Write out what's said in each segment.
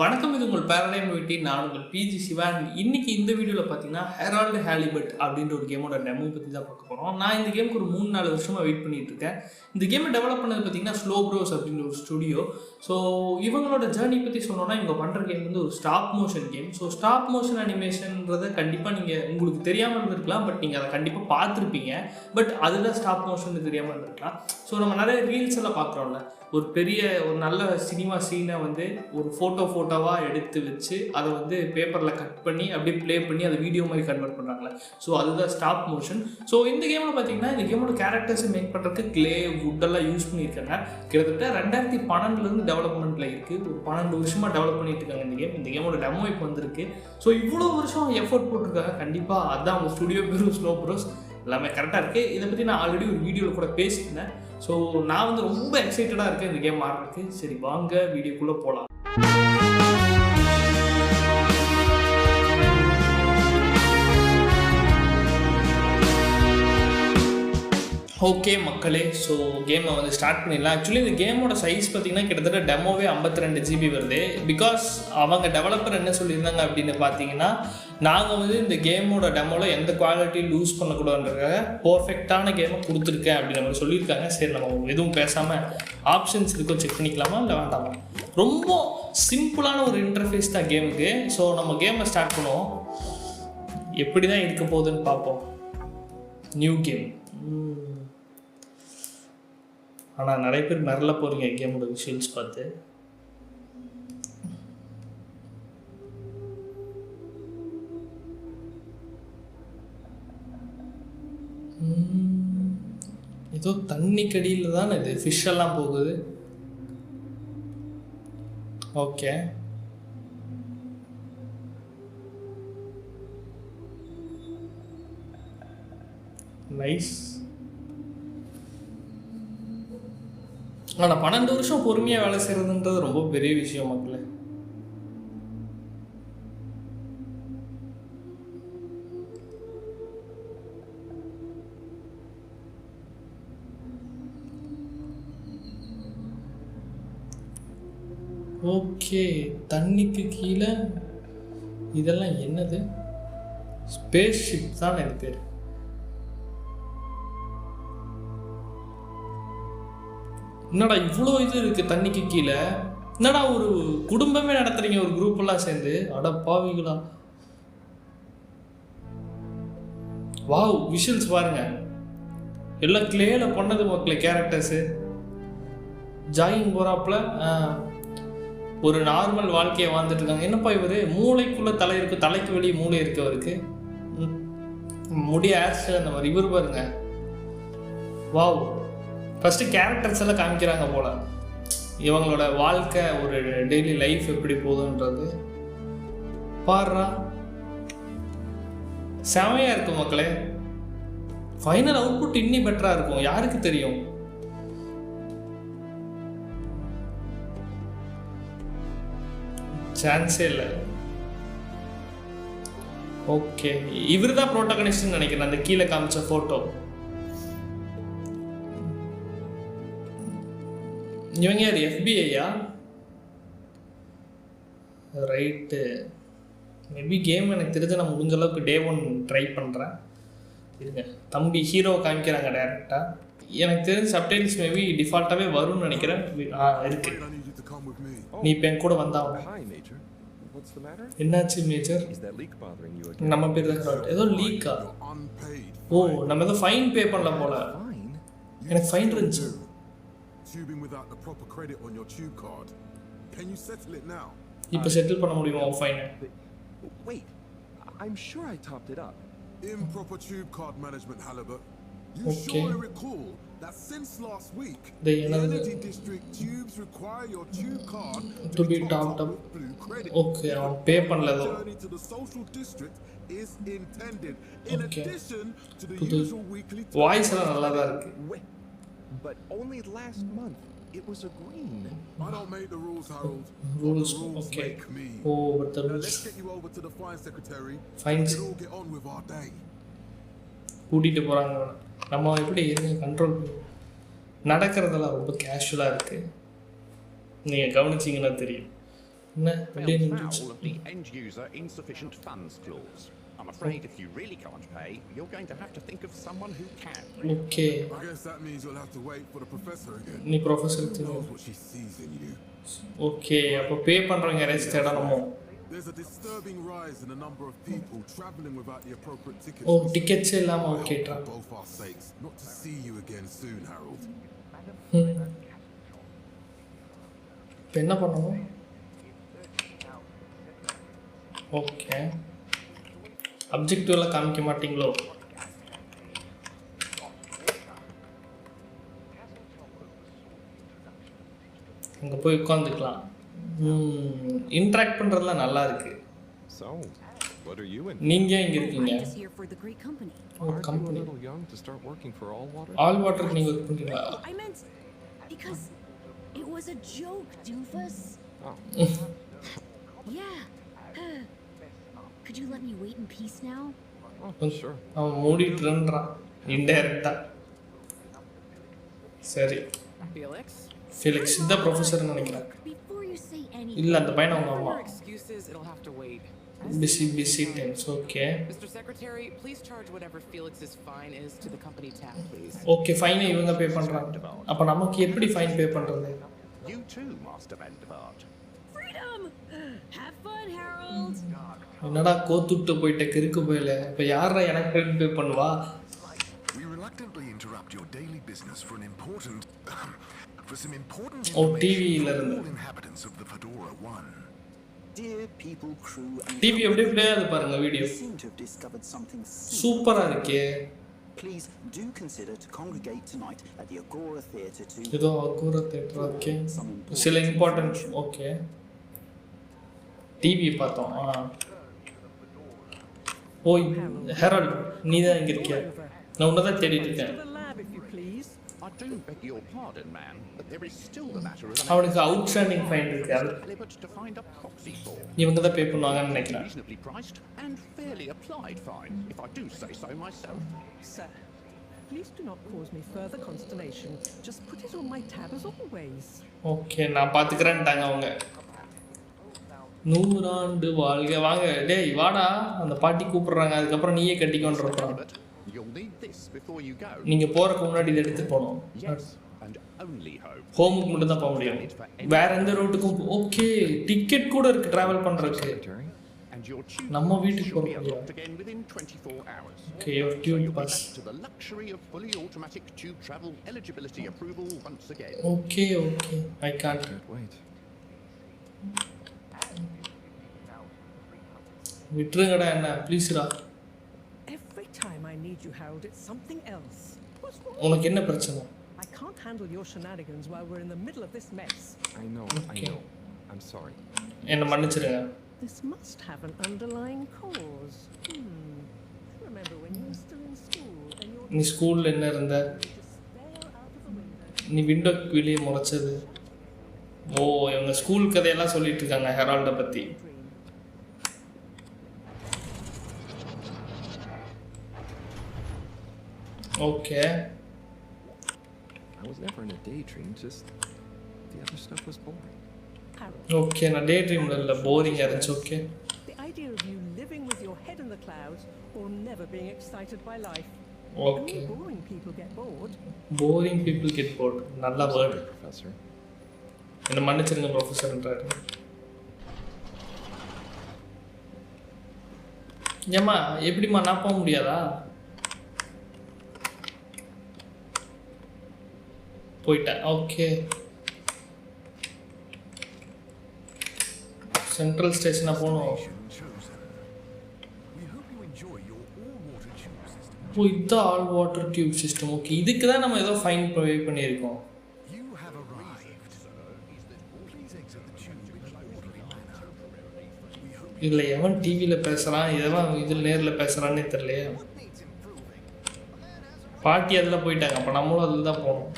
வணக்கம், இது உங்கள் பேரடைம் வீட்டி. நான் உங்கள் பிஜி சிவான். இன்னைக்கு இந்த வீடியோவில் பார்த்தீங்கன்னா ஹாலிபட் அப்படின்ற ஒரு கேமோட டெமோ பற்றி தான் பார்க்க போகிறோம். நான் இந்த கேமுக்கு ஒரு 3-4 வருஷமாக வெயிட் பண்ணிட்டு இருக்கேன். இந்த கேமை டெவலப் பண்ணது பார்த்தீங்கன்னா ஸ்லோ ப்ரோஸ் அப்படின்ற ஒரு ஸ்டுடியோ. ஸோ இவங்களோட ஜேர்னி பற்றி சொன்னோன்னா, இவங்க பண்ணுற கேம் வந்து ஒரு stop motion game. So stop motion அனிமேஷன்றதை கண்டிப்பாக நீங்கள் உங்களுக்கு தெரியாமல் இருந்திருக்கலாம், பட் நீங்கள் அதை கண்டிப்பாக பார்த்துருப்பீங்க. பட் அதுதான் ஸ்டாப் மோஷன் தெரியாமல் இருந்திருக்கலாம். ஸோ நம்ம நிறைய ரீல்ஸ் எல்லாம் பார்க்குறோம்ல, ஒரு நல்ல சினிமா சீனை வந்து ஒரு ஃபோட்டோவாக எடுத்து வச்சு அதை வந்து பேப்பரில் கட் பண்ணி அப்படியே ப்ளே பண்ணி அதை வீடியோ மாதிரி கன்வெர்ட் பண்ணுறாங்களே, ஸோ அதுதான் ஸ்டாப் மோஷன். ஸோ இந்த கேமில் பார்த்தீங்கன்னா, இந்த கேமோட கேரக்டர்ஸை மேக் பண்ணுறதுக்கு கிளே வுட்டெல்லாம் யூஸ் பண்ணியிருக்காங்க. கிட்டத்தட்ட 2012 டெவலப்மெண்ட்டில் இருக்குது. ஒரு 12 வருஷமாக டெவலப் பண்ணிட்டு இருக்காங்க இந்த கேம். இந்த கேமோட டெமோ இப்போ வந்திருக்கு. ஸோ இவ்வளோ வருஷம் எஃபோர்ட் போட்டிருக்காங்க. கண்டிப்பாக அதுதான் அவங்க ஸ்டுடியோ பேரும் ஸ்லோ ப்ரோஸ் எல்லாமே கரெக்டாக இருக்குது. இதை பற்றி நான் ஆல்ரெடி ஒரு வீடியோவில் கூட பேசியிருந்தேன். ஸோ நான் வந்து ரொம்ப எக்ஸைட்டடாக இருக்கேன் இந்த கேம் ஆடுறதுக்கு. சரி, வாங்க வீடியோக்குள்ளே போகலாம். ஓகே மக்களே, ஸோ கேமை வந்து ஸ்டார்ட் பண்ணிடலாம். ஆக்சுவலி இந்த கேமோட சைஸ் பார்த்தீங்கன்னா கிட்டத்தட்ட டெமோவே 52 GB வருது. பிகாஸ் அவங்க டெவலப்பர் என்ன சொல்லியிருந்தாங்க அப்படின்னு பார்த்தீங்கன்னா, நாங்கள் வந்து இந்த கேமோட டெமோவில் எந்த குவாலிட்டியும் லூஸ் பண்ணக்கூடாதுன்றதுக்காக பர்ஃபெக்டான கேமை கொடுத்துருக்கேன் அப்படின்னு நம்ம சொல்லியிருக்காங்க. சரி, நம்ம எதுவும் பேசாமல் ஆப்ஷன்ஸ் இருக்கும் செக் பண்ணிக்கலாமா இல்லை வேண்டாமா? ரொம்ப சிம்பிளான ஒரு இன்டர்ஃபேஸ் தான் கேமுக்கு. ஸோ நம்ம கேமை ஸ்டார்ட் பண்ணுவோம். எப்படி தான் இருக்க போகுதுன்னு பார்ப்போம். New game. ஆனால் நிறைய பேர் மிரள போகிறீங்க கேமோட விஷுவல்ஸ் பார்த்து. ஏதோ தண்ணி கடியில் தான் இது ஃபிஷ் எல்லாம் போகுது. Okay, nice. ஆனால் 12 வருஷம் பொறுமையாக வேலை செய்கிறதுன்றது ரொம்ப பெரிய விஷயம் மக்களே. ஓகே, தண்ணிக்கு கீழே இதெல்லாம் என்னது? ஸ்பேஸ் ஷிப் தான் எனக்கு பேர். என்னடா இவ்வளோ இது இருக்குது தண்ணிக்கு கீழே? என்னடா ஒரு குடும்பமே நடத்துறீங்க ஒரு குரூப் எல்லாம் சேர்ந்து? அட பாவிங்களா! வாவ், விஷுவல்ஸ் பாருங்க, எல்லாம் கிளேல பண்ணது மக்களே. கேரக்டர்ஸு ஜாகிங் போகிறாப்புல ஒரு நார்மல் வாழ்க்கையை வாழ்ந்துட்டு இருக்காங்க. என்னப்பா இவர் மூளைக்குள்ளே தலை இருக்குது, தலைக்கு வெளியே மூளை இருக்கு அவருக்கு. முடிய ஹேர்ஸ்டைல் அந்த மாதிரி. இவர் பாருங்க, வாவ். ஃபஸ்ட்டு கேரக்டர்ஸ் எல்லாம் காமிக்கிறாங்க போல், இவங்களோட வாழ்க்கை ஒரு டெய்லி லைஃப் எப்படி போகுதுன்றது பாடுறா. செமையாக இருக்கும் மக்களே. ஃபைனல் அவுட்புட் இன்னும் பெட்டராக இருக்கும். யாருக்கு தெரியும்? சான்ஸே இல்லை. ஓகே, இவர் தான் ப்ரோட்டகனிஸ்ட்னு நினைக்கிறேன். அந்த கீழே காமிச்ச ஃபோட்டோ. இவங்க யார்? FBIயா? ரைட்டு. மேபி கேம் எனக்கு தெரிஞ்ச நான் முடிஞ்ச அளவுக்கு Day 1 ட்ரை பண்ணுறேன். இருங்க, தம்பி ஹீரோ காமிக்கிறாங்க டேரெக்டாக. எனக்கு தெரிஞ்ச சப்டைட்டில்ஸ் மேபி டிஃபால்ட்டாகவே வரும்னு நினைக்கிறேன். இருக்கு. நீ இப்போ என் கூட வந்தாங்க. என்னாச்சு மேஜர்? நம்ம பேர் தான் ஏதோ லீக்கா? ஓ, நம்ம ஏதோ ஃபைன் பே பண்ணல போல. எனக்கு ஃபைன் இருந்துச்சு. Tubing without the proper credit on your tube card. Can you settle it now? இப்போ செட்டில் பண்ண முடியுமா fine? Wait, I'm sure I topped it up. Improper tube card management, Halibut. You surely recall that since last week, the Energy District tubes require your tube card to be topped up. Okay, அவன் பே பண்ணலதோ. Journey to the social district is intended in addition to the usual weekly. Voice எல்லாம் நல்லா தான் இருக்கு. But only last month it was a green. I don't make the rules, Harold. Rules, the rules okay. make me. Oh, but the rules. Let's get you over to the fine secretary. Fine. We all get on with our day. கூட்டிட்டு போறாங்க. நம்ம எப்படி control நடக்கிறதெல்லாம் ரொம்ப கேஷுவலாக இருக்குது. நீங்கள் கவனிச்சிங்கன்னா தெரியும். என்ன Fell அப்படியே நின்றுச்சு. foul of the end user insufficient funds clause. I'm afraid if you really can't pay, you're going to have to think of someone who can. Okay I guess that means you'll have to wait for the professor again. நீ professor Who knows what she sees in you? Okay அப்போ பே பண்ணுறவங்க யாராச்சும் தேடணுமோ? There's a disturbing rise in the number of people traveling without the appropriate tickets. ஓ டிக்கெட்ஸே இல்லாமல் okay For both our sakes, not to see you again soon, Harold. இப்போ என்ன பண்ணணும்? Okay அப்ஜெக்டிவ்லாம் காமிக்க மாட்டீங்களோ? அங்கே போய் உட்காந்துக்கலாம். இன்ட்ராக்ட் பண்ணுறதுலாம் நல்லா இருக்கு. So, what are you in? நீங்கள் இங்கே இருக்கீங்க. I'm just here for the great company. Oh Aren't you a company. little young to start working for all water? All வாட்டருக்கு நீங்கள் ஒர்க் பண்ணுறீங்களா? I meant because it was a joke, doofus. Oh, Yeah. Could you let me wait in peace now? oh, sure. அவன் மூடிட்டுன்றான் இன்டைரக்டாக. சரி Felix? Felix இந்த ப்ரொஃபஸர்னு நினைக்கிறேன். Before you say anything. இல்லை அந்த பையன் அவங்க அம்மா. For excuses, it'll have to wait. Busy times okay. Mr. Secretary, please charge whatever Felix's fine is to the company tab, please. Okay ஃபைனை இவங்க பே பண்ணுறாங்க. அப்போ நமக்கு எப்படி ஃபைன் பே பண்ணுறது? You too, Master Vanderbilt. Freedom! Have fun, Harold! என்னடா கோத்துட்டு போயிட்ட கிறுக்கு போயில. இப்போ யாரா எனக்கு ஃபைன் பே பண்ணுவா? We reluctantly interrupt your daily business for some important Oh, information TV ல for இருந்து. all inhabitants of the Fedora One. Dear people, crew, and TV அப்படியே ப்ளே ஆகுது பாருங்க video. you seem to have discovered something சூப்பராக இருக்கே. Please do consider to congregate tonight at the Agora Theatre to ஏதோ அகூர theatre okay. சில important okay. TV பார்த்தோம். ஓய் Herald நீ தான் இங்கே இருக்கியா? நான் உன்னை தான் தேடிட்டு இருக்கேன். the lab, if you please. I do beg your pardon, ma'am, but there is still the matter of அவனுக்கு அவுட்ஸ்டாண்டிங் ஃபைன் இருக்கு. அது Halibut to find a proxy for. இவங்க தான் பே பண்ணுவாங்கன்னு நினைக்கிறேன். Reasonably priced and fairly applied fine, if I do say so myself. Sir, please do not cause me further consternation. Just put it on my tab as always. Okay நான் பார்த்துக்கிறேன்ட்டாங்க அவங்க. 100 ஆண்டு வாழ்க. வாங்க டேய் வாடா அந்த பாட்டி கூப்பிடுறாங்க. அதுக்கப்புறம் நீயே கட்டிக்கொண்டிருப்பான். Halibut, you'll need this before you go. நீங்கள் போகிறக்கு முன்னாடி இதை எடுத்துகிட்டு போகணும். Yes, and only home. ஹோமுக்கு மட்டும் தான் போக முடியும். வேற எந்த ரூட்டுக்கும் ஓகே டிக்கெட் கூட இருக்கு டிராவல் பண்ணுறதுக்கு. Secretary? And your tube நம்ம pass வீட்டுக்கு should be போகிறோம். unlocked again within 24 hours. Okay ஒரு So tube you'll be pass. back to the luxury of fully automatic tube travel eligibility approval once again. Okay okay I can't. Can't wait. விட்டுருங்கடா என்ன ப்ளீஸ்டா. Every time I need you, Harold, it's something else. What's wrong? உனக்கு என்ன பிரச்சனை? I can't handle your shenanigans while we're in the middle of this mess. I know, Okay. I know. I'm sorry. என்னை மன்னிச்சிருங்க. This must have an underlying cause. Remember when you were still in school and your நீ ஸ்கூலில் என்ன இருந்த? just stare out of the window. நீ விண்டோக்கு வெளியே முளைச்சது. ஓ இவங்க school கதையெல்லாம் சொல்லிட்டு இருக்காங்க ஹெரால்டை பற்றி. Dream. Okay I was never in a daydream, just the other stuff was boring. Harold, okay நான் டே ட்ரீமில் இல்லை போரிங்காக இருந்துச்சு. Okay the idea of you living with your head in the clouds or never being excited by life. Okay Only boring people get bored. Boring people get board நல்ல word. Professor. என்னை மன்னிச்சிருங்க ப்ரொஃபஸர்ன்றாரு. ஏம்மா எப்படிம்மா நான் போக முடியாதா? போயிட்டேன். ஓகே சென்ட்ரல் ஸ்டேஷனாக போகணும். Chosen. We hope you enjoy your all-water tube system. ஓ இதுதான் all water tube system. Okay இதுக்கு தான் நம்ம ஏதோ ஃபைன் ப்ரொவைட் பண்ணியிருக்கோம். You have arrived. Please exit the tube in an orderly manner. We hope இதில் எவன் டிவியில் பேசுகிறான் எவன் இதில் நேரில் பேசுகிறான்னே தெரியலையே. needs improving. பாட்டி அதில் போயிட்டாங்க. அப்போ நம்மளும் அதில் தான் போகணும்.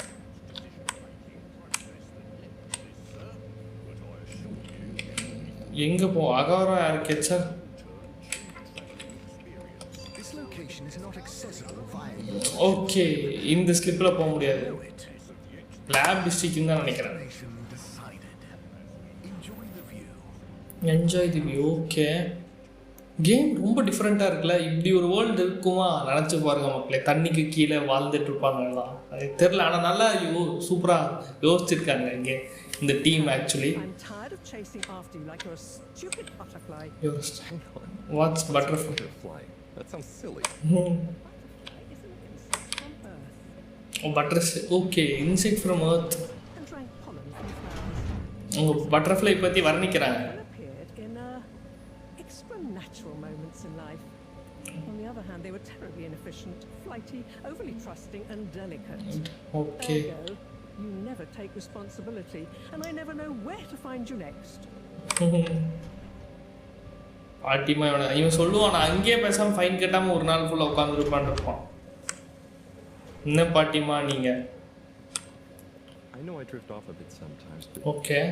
எங்கே போ Agaro architecture. This location is not accessible via your okay இந்த ஸ்லிப்பில் போக முடியாது. it. லேப் டிஸ்ட்ரிக்ட்னு தான் நினைக்கிறேன். Destination decided. Enjoy the view. Enjoy the view. Okay, game ரொம்ப டிஃப்ரெண்ட்டாக இருக்குல்ல. இப்படி ஒரு வேர்ல்டு இருக்குமா நினச்சி பாருங்க மக்களே. தண்ணிக்கு கீழே வாழ்ந்துட்டு இருப்பாங்கலாம், அது தெரில. ஆனால் நல்லா சூப்பராக யோசிச்சிருக்காங்க இங்கே இந்த team actually. What's butterfly? That sounds silly. Butters okay, insect from earth. அவங்க பட்டர்ஃப்ளை பற்றி வர்ணிக்கிறாங்க. Natural moments in life. On the other hand, they were terribly inefficient, flighty, overly trusting, and delicate. Okay. Ergo, you never take responsibility, and I never know where to find you next. பாட்டிமா இவன் சொல்லுவான், நான் அங்கேயே பேசாமல் fine கட்டாமல் ஒரு நாள் ஃபுல்லாக உட்காந்துருப்பான் இருப்பான். என்ன பாட்டிமா நீங்கள்? I know I drift off a bit sometimes, but okay.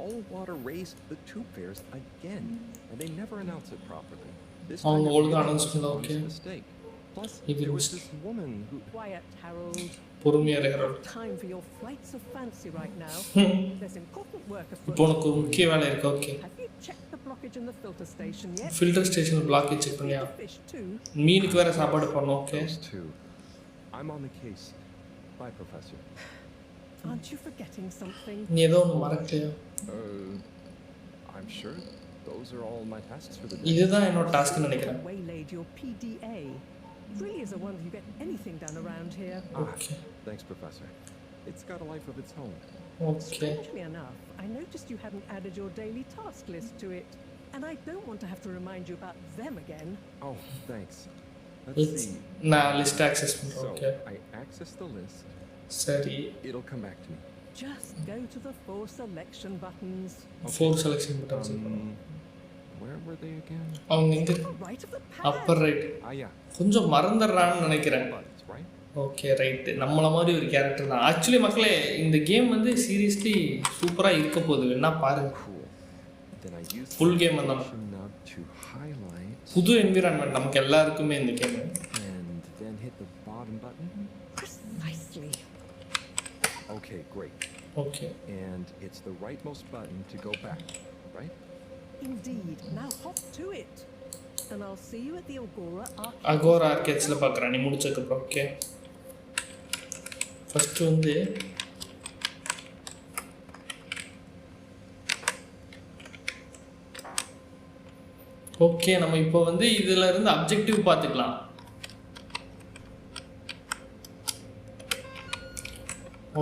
All water raised the tube fares again, and they never announce it properly. This time was announcement, okay. Mistake. Plus, there was this woman who. Quiet, Harold. பொறுமையா இருக்கறோம். Time for your flights of fancy right now. There's important work afoot. இப்போ உனக்கு முக்கிய வேலை இருக்கு. Okay. Have you checked the blockage in the filter station yet? Filter station blockage check பண்ணியா? மீனுக்கு வேற சாப்பாடு பண்ணனும். Okay. I'm on the case. Bye, Professor. Aren't you forgetting something? நீ ஏதோ ஒன்று மறக்கலையா? I'm sure those are all my tasks for the day. இதுதான் என்னோட டாஸ்க்னு நினைக்கிறேன். Waylaid your PDA. It really is a wonder you get anything done around here. Okay. Thanks, Professor. It's got a life of its own. Okay. Strangely enough, I noticed you hadn't added your daily task list to it, and I don't want to have to remind you about them again. Oh, thanks. Let's see. Nah, list access. Okay. So, I access the list. Sari. It'll come back to me. Just go to the 4 selection buttons. Okay. 4 selection buttons. Where were they again? அவங்க இங்க right of the upper right. Yeah. கொஞ்சம் மறந்துறான்னு நினைக்கிறேன். Right? Okay, right. நம்மள மாதிரி ஒரு character தான். Actually மக்களே, இந்த கேம் வந்து சீரியஸ்லி சூப்பரா இருக்க போகுது. வேணா பாருங்க. ஃபுல் கேம் வந்தாலும் புது என்விரான்மெண்ட் நமக்கு எல்லாருக்குமே இந்த game. And then hit the bottom button. Precisely. Okay, great. Okay. And it's the rightmost button to go back, right? Indeed. Now hop to it. And I'll see you at the Agora Arcadesல பார்க்கறேன் நீ முடிச்சதுக்கு அப்புறம். Okay. First வந்து okay, நம்ம இப்போ வந்து இதுல இருந்து அப்ஜெக்டிவ் பார்த்துக்கலாம்.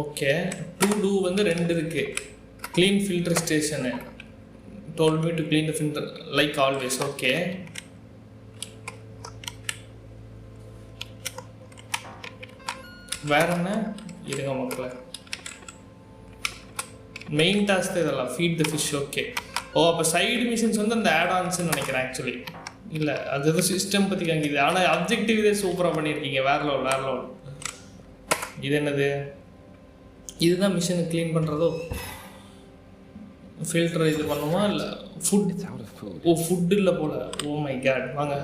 ஓகே, டு டூ வந்து 2 இருக்கு. Clean filter station. told me to clean the filter like always. Okay. வேற என்ன இருங்க மக்களே. மெயின் டாஸ்க் இதெல்லாம் ஃபீட் த ஃபிஷ். ஓகே. ஓ, அப்போ சைடு மிஷன்ஸ் வந்து அந்த ஆட் ஆன்ஸ்ன்னு நினைக்கிறேன் ஆக்சுவலி. இல்லை, அது எதுவும் சிஸ்டம் பற்றி காங்கிது. ஆனால் அப்ஜெக்டிவ் இதே சூப்பராக பண்ணியிருக்கீங்க. வேற லெவல். இது என்னது? இதுதான் மிஷினை க்ளீன் பண்ணுறதோ? ஃபில்டர் இது பண்ணுமா இல்லை ஃபுட்? ஓ, ஃபுட் இல்லை போல. Oh my God. வாங்க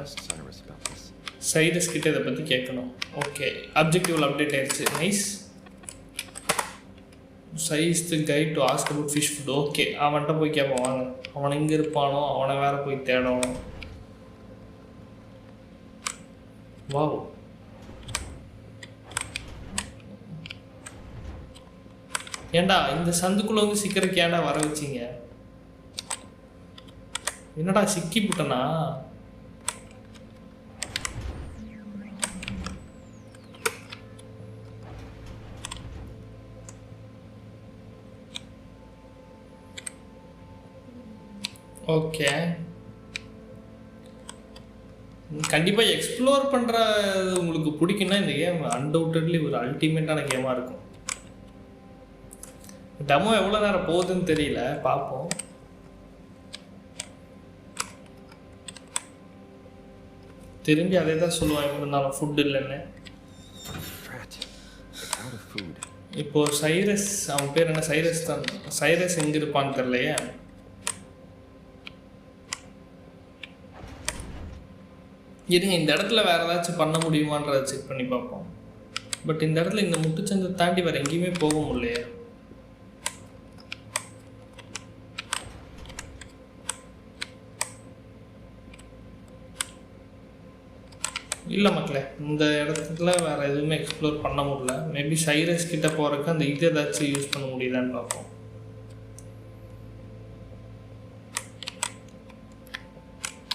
சைரஸ் கிட்ட இதை பற்றி கேட்கணும். ஓகே, அப்ஜெக்டிவில் அப்டேட் ஆயிடுச்சு. Nice. Size the guide to ask about fish food. Okay, அவன்கிட்ட போய் கேட்போம். வாங்க, அவன் எங்கே இருப்பானோ அவனை வேற போய் தேடணும். வாவ், ஏண்டா இந்த சந்துக்குள்ள வந்து சிக்கிறதுக்கு ஏன்டா வர வச்சிங்க? என்னடா சிக்கி புட்டனா? ஓகே, கண்டிப்பாக எக்ஸ்ப்ளோர் பண்ணுறது உங்களுக்கு பிடிக்குன்னா இந்த கேம் அன்டவுட்டட்லி ஒரு அல்டிமேட்டான கேமாக இருக்கும். டெமோ எவ்வளோ நேரம் போகுதுன்னு தெரியல, பார்ப்போம். திரும்பி அதே தான் சொல்லுவான் எப்படி இருந்தாலும் ஃபுட் இல்லைன்னு. இப்போ சைரஸ், அவன் பேர் என்ன? சைரஸ் தான். சைரஸ் எங்கே இருப்பான்னு தெரியலையே. இருங்க, இந்த இடத்துல வேறு ஏதாச்சும் பண்ண முடியுமான்றதை செக் பண்ணி பார்ப்போம். பட் இந்த இடத்துல இந்த முட்டுச்சந்தை தாண்டி வேறு எங்கேயுமே போக முடியலையே. இல்லை மக்களே, இந்த இடத்துல வேறு எதுவுமே எக்ஸ்ப்ளோர் பண்ண முடியல. மேபி சைரஸ் கிட்ட போகிறதுக்கு அந்த இது ஏதாச்சும் யூஸ் பண்ண முடியுதான்னு பார்ப்போம்.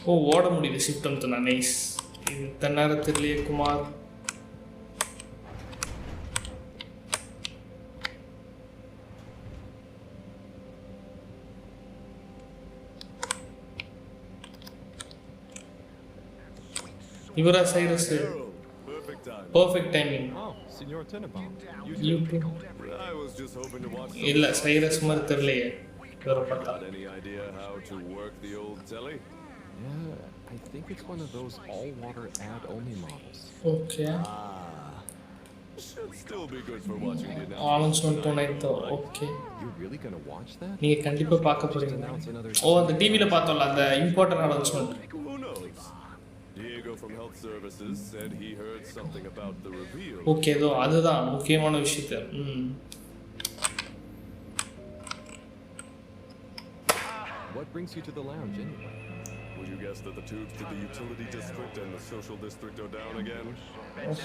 ஓ, ஓட முடியுது ஷிஃப்ட் அமுத்துனா. நைஸ். இது இத்தனை நேரத்துலேயே குமார். இவரா Cyrus? Perfect timing. Senor Tenenbaum. You too. I was just hoping to watch இல்லை, சைரஸ் மாதிரி தெரியலையே இவரை பார்த்தா. Got any idea how to work the old telly? Yeah, I think it's one of those all-water ad-only models. Okay. Should still be good for watching the announcement தோணைத்தோ. Okay, You're really gonna watch that? நீங்கள் கண்டிப்பாக பார்க்க போகிறீங்க. ஓ, அந்த டிவியில் பார்த்தோம்ல அந்த important announcement. Who knows? Diego from Health Services said he heard something about the reveal. Okay, ஏதோ அதுதான் முக்கியமான விஷயத்த. What brings you to the lounge anyway? Would you guess that the tubes to the utility district and the social district are down again?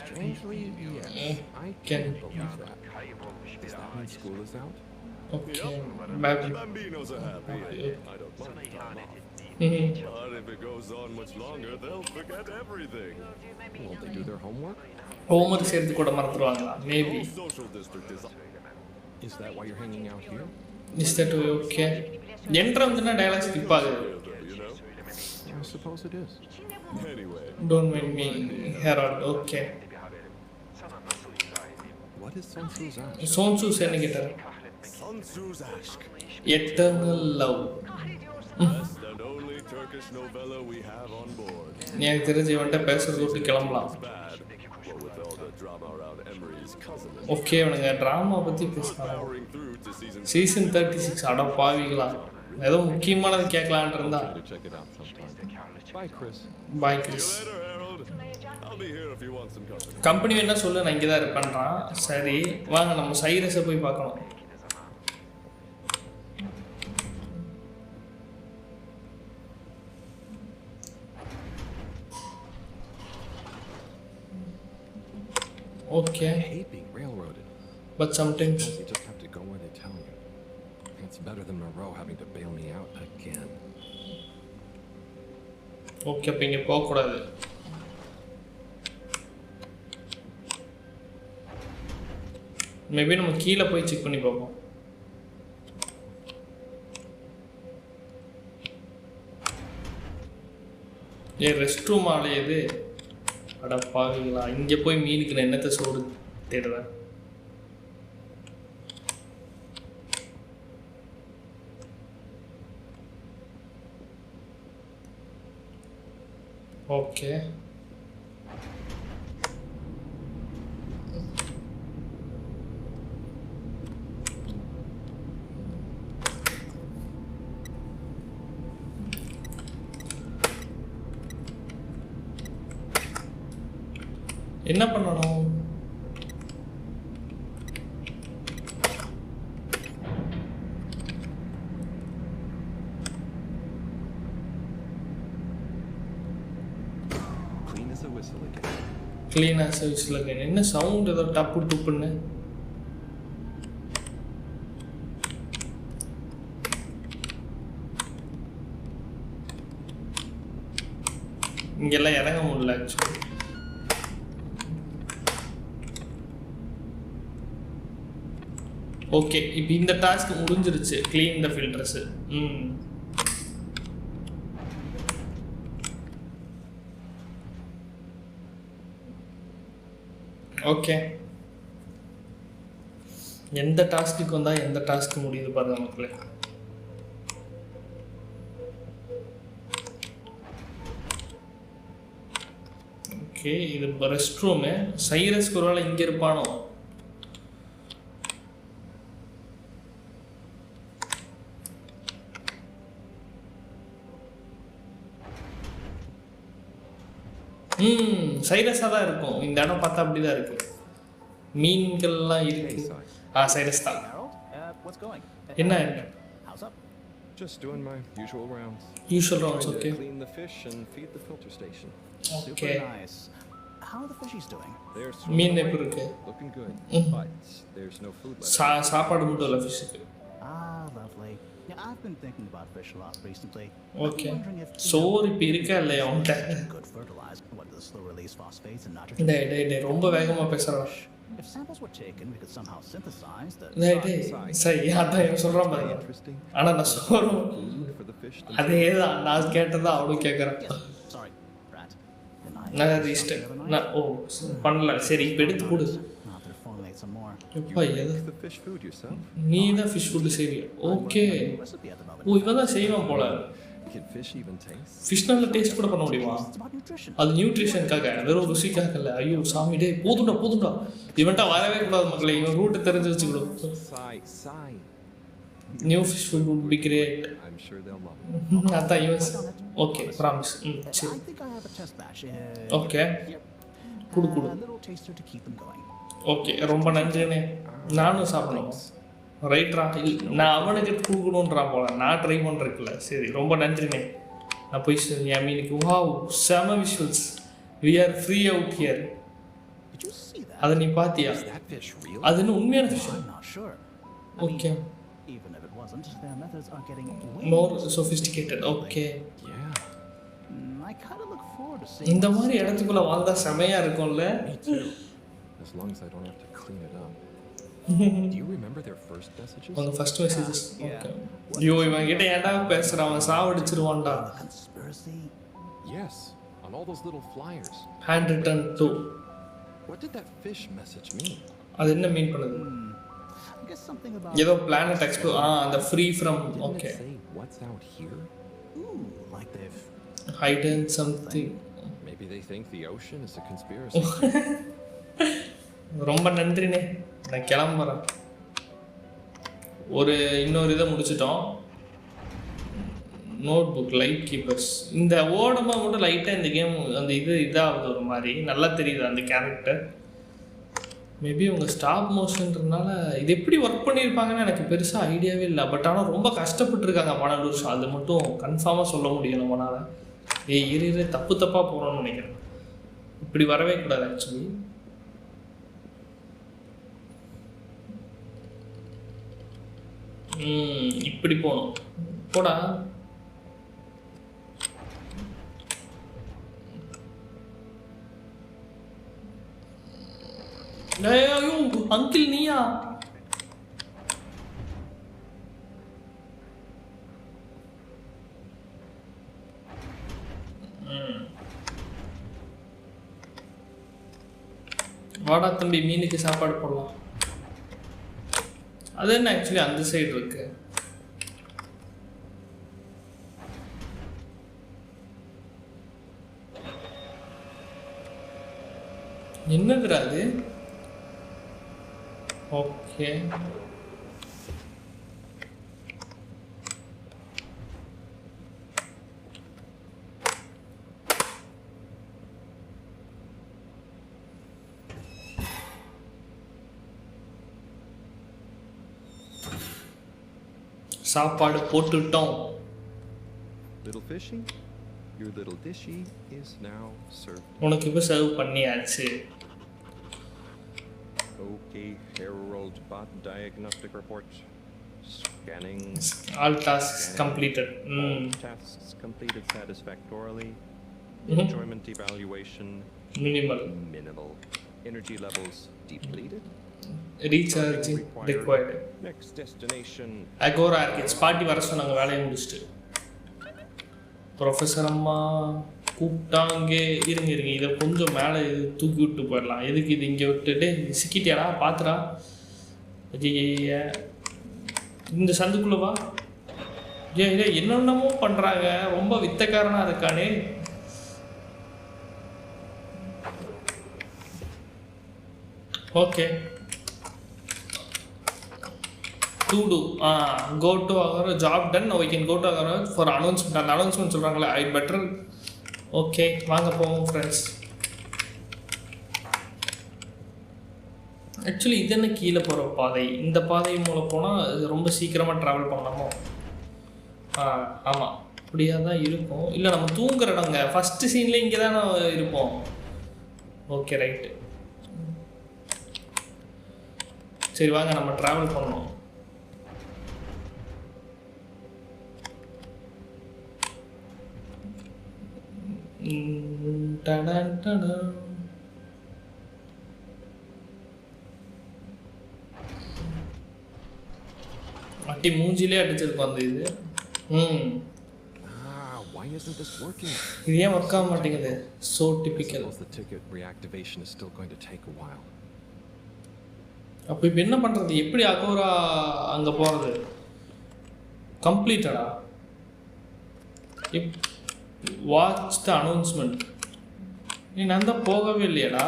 Strangely, yes. I can't believe that. Does that mean school is out? Okay, Bambinos are happy. I don't mind the time off. But if it goes on much longer, they'll forget everything. Won't they do their homework? Homework சேர்த்து கூட மறந்துடுவாங்களா? Maybe. The social district is Is that why you're hanging out here? Is that okay? Enter வந்துன்னா dialogue skip ஆகுது. you know? I suppose it is. Anyway, don't mind me Harold. Okay, What is Sun Tzu's ash? Sun Tzu's என்ன கேட்டார்? Sun Tzu's Aşk. Eternal love. Best and only Turkish novella we have on board. எனக்கு தெரிஞ்சு இவன்ட்ட பேசுறது விட்டு கிளம்பலாம். Bad. What with all the drama around Emery's cousin. Okay, அவனுங்க drama பற்றி பேசுகிறாங்க. Powering through to season 36. அட பாவிங்களா, ஏதோ முக்கியமானது கேட்கலான்ட்டு இருந்தா. Try to check it out sometime. Bye, Chris. Bye Chris. Later, Harold. I'll be here if you want some company. Company வேணா சொல்லு, நான் இங்கே தான் இருப்பேன்றான். சரி வாங்க, நம்ம சைரஸை போய் பார்க்கணும். Okay. I hate being railroaded. But sometimes You just have to go where they tell you. It's better than Moreau having to bail me out again. Okay, அப்போ இங்கே போகக்கூடாது. மேபி நம்ம கீழே போய் செக் பண்ணி பார்ப்போம். ரெஸ்ட் ரூம் ஆலையது. அட பாவீங்களா, இங்கே போய் மீனுக்கு நான் என்னத்தை சோறு தேடுவேன். ஓகே, என்ன பண்ணணும்? Clean as a whistle again. க்ளீனாக சர்வீஸில் இருக்கேன். என்ன சவுண்ட் ஏதோ டப்பு டுப்புன்னு? இங்கெல்லாம் இறங்க முடியல ஆக்சுவலி. ஓகே, இப்போ இந்த டாஸ்க் முடிஞ்சிருச்சு. க்ளீன் த ஃபில்டர்ஸு. ஓகே, எந்த டாஸ்க்கு வந்தால் எந்த டாஸ்க்கு முடியுது பாருங்க மக்களே. ஓகே, இது ரெஸ்ட் ரூமு. சைரஸ்க்கு ஒரு வேளை இங்கே இருப்பானோ? சைரஸாக தான் இருக்கும். இந்த இடம் பார்த்தா அப்படி தான் இருக்கு. மீன்கள்லாம் இருக்கு. சைரஸ் தான். என்ன Just doing my usual rounds. Usual rounds, Trying to okay. Clean the fish and feed the filter station. Okay. Super nice. how are the fishies doing? They're mean swimming எப்படி away, இருக்கு? looking good, but there's no food left. சாப்பாடு மட்டும் இல்லை ஃபிஷ்ஷுக்கு. Ah, lovely. Yeah, I've been thinking about fish a lot recently. Okay சோறு இப்போ இருக்கா இல்லையா அவன்கிட்ட? Good fertilizer. What the slow release phosphates and nitrogen? டே ரொம்ப வேகமாக பேசுகிறான். If samples were taken, we could somehow synthesize the. சரி அதான் இவன் சொல்கிறான் பாருங்க. ஆனால் நான் சோறு அதே தான் நான் கேட்டதான் அவனும் கேட்குறான். Sorry, Brad. நான் ரீஸ்டர் நான் பண்ணல சரி இப்போ எடுத்து கொடு. எப்பா The fish food yourself? நீ தான் ஃபிஷ் ஃபுட்டு செய்வியா? ஓகே இவன் தான் செய்வான் போல. Can fish even taste? Fish நல்ல டேஸ்ட் கூட பண்ண முடியுமா? அது நியூட்ரிஷனுக்காக வெறும் ருசிக்காக இல்லை. ஐயோ சாமி டே போதுண்டா இவன்ட்டா வரவே கூடாது மக்களே. இவன் ரூட்டை தெரிஞ்சு வச்சுக்கிடும். New fish food would be great. I'm sure they'll love it. அதான் யூஸ் ஓகே ப்ராமிஸ் சரி I think I have a test batch. Okay குடு A little taster to keep them going. Okay ரொம்ப நன்றிண்ணே. நானும் சாப்பிடணும் ரைட்ரா. நான் அவனுக்கு கொடுக்கணுன்றான் போல. நான் ட்ரை பண்ணுறதுக்குல சரி ரொம்ப நன்றிண்ணே. நான் போய் என் மீனுக்கு வாவ் செம visuals. We are free out here. அதை நீ பார்த்தியா? அது இன்னும் உண்மையான fish. I'm not sure. Okay Even if it wasn't, their methods are getting more sophisticated. Okay I kind of look forward to seeing. இந்த மாதிரி இடத்துக்குள்ள வாழ்ந்தா செமையா இருக்கும்ல. Me too. As long as I don't have to clean it up. Do you remember their first messages? அவங்க first messages okay ஐயோ இவன் கிட்ட ஏன்டா பேசுறான்? அவன் சாவடிச்சிருவான்டா. Conspiracy. Yes, on all those little flyers. Hand return to. What did that fish message mean? அது என்ன மீன் பண்ணுது? I guess something about. ஏதோ பிளானட் எக்ஸ்ப்ளோர் அந்த free from okay Say what's out here? Ooh, like they've. hidden something. Maybe they think the ocean is a conspiracy. ரொம்ப நன்றிண்ணே. நான் கிளம்புறேன். இன்னொரு இதை முடிச்சிட்டோம். Notebook light keepers. இந்த ஓடமாக மட்டும் லைட்டாக இந்த கேம் அந்த இதாகுது ஒரு மாதிரி நல்லா தெரியுது அந்த கேரக்டர். மேபி உங்கள் ஸ்டாப் மோஷன்றதுனால இது எப்படி ஒர்க் பண்ணியிருப்பாங்கன்னு எனக்கு பெருசாக ஐடியாவே இல்லை. பட் ஆனால் ரொம்ப கஷ்டப்பட்டுருக்காங்க 12 வருஷம். அது மட்டும் கன்ஃபார்மாக சொல்ல முடியும் நம்மளால். இரு தப்பாக போகிறோன்னு நினைக்கிறேன். இப்படி வரவே கூடாது ஆக்சுவலி. இப்படி போகணும் போடா. ஐயோ அங்கிள் நீயா? வாடா தம்பி மீனுக்கு சாப்பாடு போடலாம். அது என்ன ஆக்சுவலி அந்த சைடு இருக்கு. என்னதுடா அது? ஓகே சாப்பாடு போட்டுட்டோம். Little fishy, your little dishy is now served. உனக்கு இப்போ சர்வ் பண்ணியாச்சு. Okay, Herald bot diagnostic report. Scanning. All tasks completed. All tasks completed satisfactorily. Enjoyment evaluation. Minimal. Energy levels depleted. Recharging required. Next destination. Agora Arcades party வர சொன்னாங்க வேலையை முடிச்சுட்டு. Professor அம்மா கூப்பிட்டாங்க. இருங்க இதை கொஞ்சம் மேலே தூக்கி விட்டு போயிடலாம். எதுக்கு இது இங்கே விட்டுட்டு சிக்கிட்டியாடா பார்த்துடா. ஐய இந்த சந்துக்குள்ளவா? என்னென்னமோ பண்ணுறாங்க. ரொம்ப வித்தக்காரனாக இருக்கானே. Okay to do go to our job done. Now we can go to our for announcement. அந்த announcement சொல்கிறாங்களே I better ஓகே வாங்க போவோம் ஃப்ரெண்ட்ஸ். ஆக்சுவலி இது என்ன கீழே போகிற பாதை? இந்த பாதை மூலம் போனால் ரொம்ப சீக்கிரமாக ட்ராவல் பண்ணலாமோ? ஆமாம் அப்படியாக தான் இருக்கும். இல்லை நம்ம தூங்குற இடங்க ஃபஸ்ட்டு சீன்லேயே இங்கே தானே இருப்போம். Okay right. சரி வாங்க நம்ம ட்ராவல் பண்ணோம். அட்டி மூஞ்சிலே அடிச்சிருக்கோம் அந்த இது. Why isn't this working? இது ஏன் ஒர்க் ஆக மாட்டேங்குது? So typical. The ticket reactivation is still going to take a while. அப்போ இப்போ என்ன பண்ணுறது? எப்படி அகோரா அங்கே போகிறது? கம்ப்ளீட்டடா? Watch the announcement. நீ நான் தான் போகவே இல்லையடா.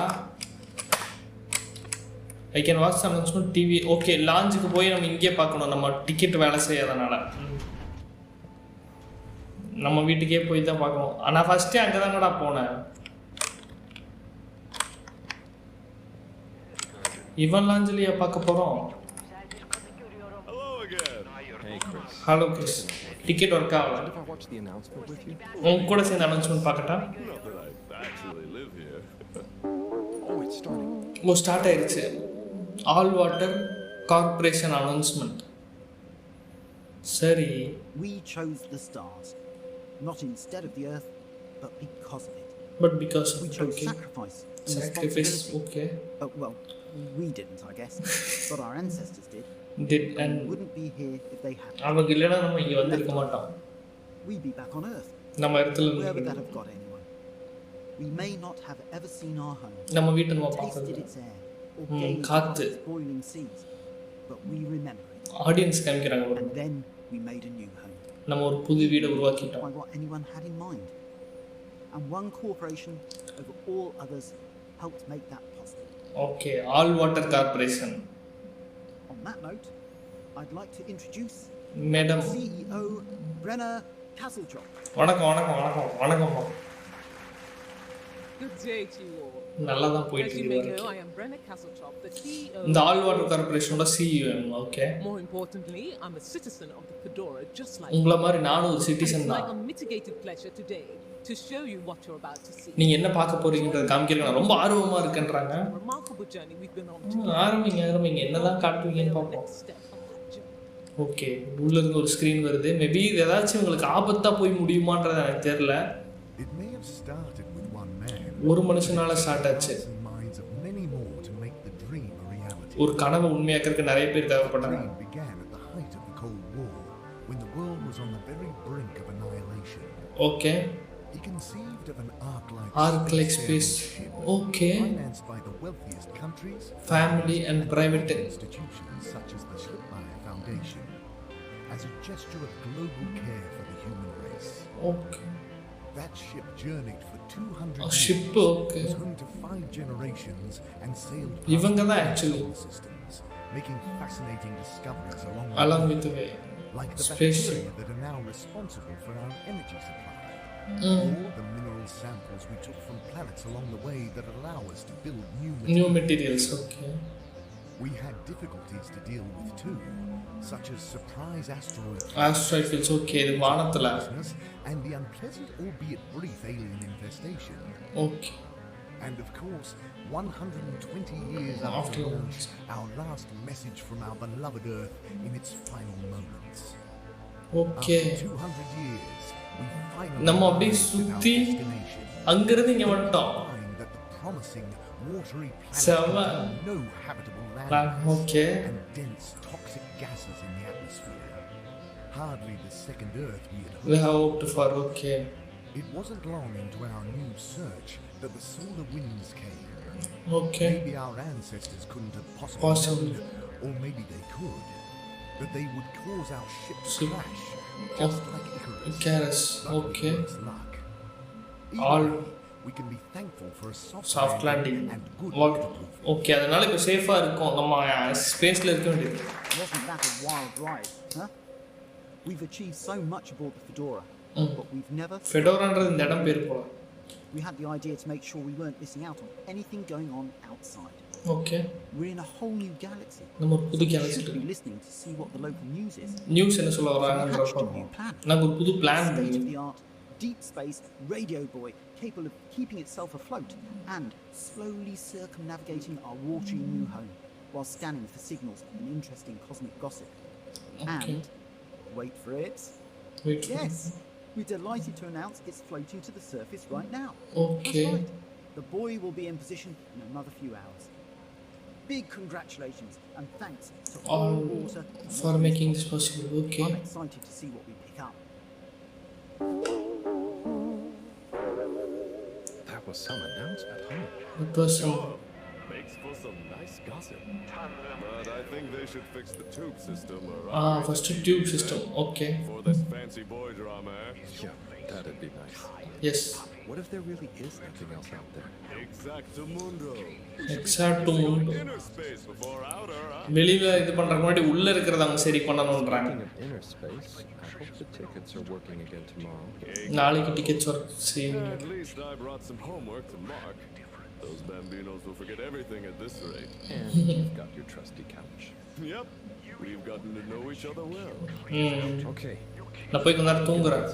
I can watch the announcement TV. Okay லான்ச்சுக்கு போய் நம்ம இங்கே பார்க்கணும். நம்ம டிக்கெட் வேலை செய்யாதனால நம்ம வீட்டுக்கே போய் தான் பார்க்கணும். ஆனால் ஃபஸ்ட்டே அங்கே தானடா போனேன். இவன் லாஞ்சிலியா பார்க்க போகிறோம். ஹலோ கிறிஸ், டிக்கெட் ஒர்க் ஆகல. உங்க கூட சேர்ந்து அனௌன்ஸ்மெண்ட் பார்க்கட்டா? ஓ ஸ்டார்ட் ஆயிடுச்சு. All water corporation announcement. சரி. We chose the stars, not instead of the earth, but because of it. But because of we chose sacrifice. Sacrifice, okay. Well, we didn't, I guess, but our ancestors did. And we wouldn't be here if they hadn't. அவங்க இல்லனா நம்ம இங்க வந்திருக்க மாட்டோம். We'd be back on earth. நம்ம இடத்துல where would that have got anyone? We may not have ever seen our home. நம்ம வீட்டை நம்ம பார்த்தது. காத்து. Boiling seas, but we remember it. Audience காமிக்கறாங்க ஒரு. And then we made a new home. நம்ம ஒரு புது வீடு உருவாக்கிட்டோம். By what anyone had in mind. And one corporation over all others helped make that possible. Okay, All Water Corporation. On that note, I'd like to introduce Madam CEO Brenna Castletrop. வணக்கம். Good day to you all. நல்லா தான் போயிட்டு As you may know, I am Brenna Castletrop, the CEO. இந்த All Water Corporation ஓட CEO. Okay. More importantly, I'm a citizen of the Fedora, just like உங்கள மாதிரி நானும் ஒரு சிட்டிசன் தான். It's my unmitigated pleasure today to show you what you're about to see. நீங்க என்ன பார்க்க போறீங்கன்றத காமிக்கிறேன். ரொம்ப ஆர்வமா இருக்கேன்றாங்க. Remarkable journey we've been on together. ஆரம்பிங்க என்னதான் காட்டுவீங்கன்னு பாப்போம். ஓகே, உள்ள இருந்து ஒரு ஸ்கிரீன் வருது. மேபி இது ஏதாச்சும் உங்களுக்கு ஆபத்தா போய் முடியுமான்றது எனக்கு தெரியல. It may have started with one man. ஒரு மனுஷனால ஸ்டார்ட் ஆச்சு. ஒரு கனவு உண்மையாக்கிறதுக்கு நிறைய பேர் தேவைப்பட்டாங்க. Okay. He conceived of an arc-like space. Okay. Financed by the wealthiest countries, family and private institutions such as the Foundation, as a gesture of global care for the human race. Okay. That ship journeyed for 200 years. Ship, okay. Was home to 5 generations and sailed actually systems, making fascinating discoveries along with the way. Like the bacteria that are now responsible for our energy supply. Or the mineral samples we took from planets along the way that allow us to build new materials. Okay. We had difficulties to deal with too, such as surprise asteroid fields, okay, the vaanathula, and the unpleasant albeit brief alien infestation. Okay. And of course, 120 years after launch, our last message from our beloved Earth in its final moments. Okay. After 200 years, we finally நம்ம அப்படியே சுத்தி அங்க இருந்து இங்க வந்துட்டோம். that the promising watery planet no habitable land okay. and dense toxic gases in the atmosphere. Hardly the second Earth we had hoped for. Okay. It wasn't long into our new search that the solar winds came. Okay. Maybe our ancestors couldn't have possibly known, or maybe they could, that they would cause our ship to crash, just like Icarus. Okay. Luck. All we can be thankful for a soft landing and good. Okay, அதனால இப்ப சேஃபா இருக்கும். நம்ம ஸ்பேஸ்ல இருக்க வேண்டியது. Wasn't that a wild ride, huh? We've achieved so much aboard the Fedora, but we've never Fedoraன்றது இந்த இடம் பேர் போல. We had the idea to make sure we weren't missing out on anything going on outside. Okay. We're in a whole new galaxy. நம்ம ஒரு புது galaxy be listening to see what the local news is. News என்ன சொல்ல வராங்கன்ற பாப்போம். நான் ஒரு புது plan பண்ணி deep space radio buoy capable of keeping itself afloat and slowly circumnavigating our watery new home while scanning for signals and interesting cosmic gossip. Okay. And, wait for it, Wait for yes, we're delighted to announce it's floating to the surface right now. Okay. That's right. The buoy will be in position in another few hours. Big congratulations and thanks to all water for making this possible. Okay. I'm excited to see what we pick up. That was some announcement, huh? It was some. Makes for some nice gossip. But I think they should fix the tube system First tube system. Okay. for this fancy boy drama. Yeah, that'd be nice. Yes. What if there really is nothing else out there? Exactamundo. Exactamundo. Inner space before outer, huh? வெளியில இது பண்றதுக்கு முன்னாடி உள்ள இருக்கிறத அவங்க சரி பண்ணணும்ன்றாங்க. Speaking of inner space, I hope the tickets are working again tomorrow. நாளைக்கு tickets வர செய்வீங்க. At least I brought some homework to mark. Those bambinos will forget everything at this rate. And you've got your trusty couch. Yep, we've gotten to know each other well. Okay. நான் போய் கொஞ்ச நேரம் தூங்குறேன்.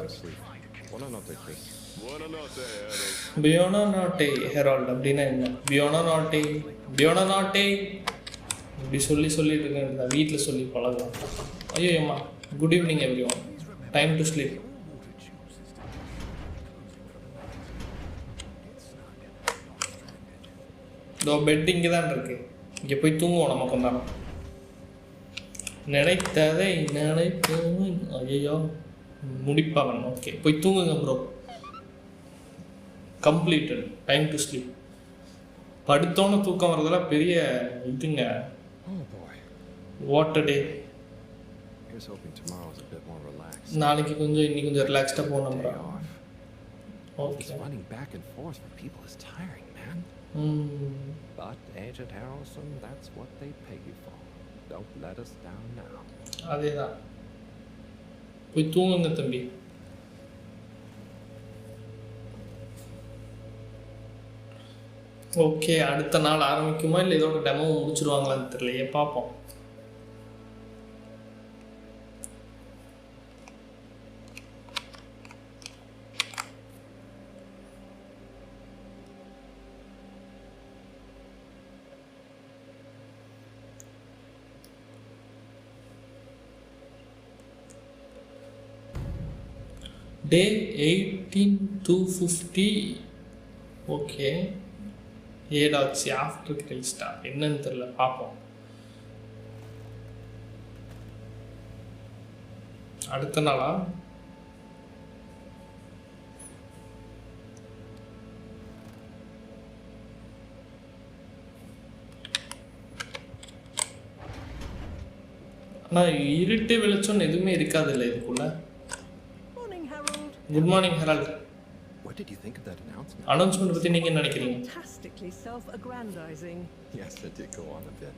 Buonanotte, Chris. Buonanotte, Harold. பியோனானாட்டே Harold அப்படின்னா என்ன? பியோனானாட்டே இப்படி சொல்லிட்டு இருக்கேன். வீட்டில் சொல்லி பழகலாம். ஐயோ அம்மா, good evening every one, time to sleep. இதோ பெட் இங்கே தான் இருக்கு, இங்கே போய் தூங்குவோம் நம்ம கொஞ்ச நேரம். நினைத்ததை நினைப்போம். ஐயோ முடிப்பாங்க. ஓகே போய் தூங்குங்க bro. Completed, time to sleep. படுத்தோன்னு தூக்கம் வரதெல்லாம் பெரிய இதுங்க. What a day. Here's hoping tomorrow's a bit more relaxed. நாளைக்கு கொஞ்சம் இன்னைக்கு கொஞ்சம் ரிலாக்ஸ்டாக போகணும் bro. Okay. Running back and forth for people is tiring, man. But Agent Harrelson, that's what they pay you for. Don't let us down now. அதேதான், போய் தூங்குங்க தம்பி. ஓகே, அடுத்த நாள் ஆரம்பிக்குமா இல்லை இதோட டெமோ முடிச்சிருவாங்களான்னு தெரியலையே, பார்ப்போம். Day 18/250. ஓகே, ஏடாச்சு ஆஃப்டர் கிரைஸ்டா என்னன்னு தெரியல, பார்ப்போம். அடுத்த நாளா? ஆனால் இருட்டு வெளிச்சம் எதுவுமே இருக்காது இல்லை இதுக்குள்ள. Good morning Harold. What did you think of that announcement? Announcement பத்தி நீங்க என்ன நினைக்கிறீங்க? Fantastically self-aggrandizing. Yes, it did go on a bit.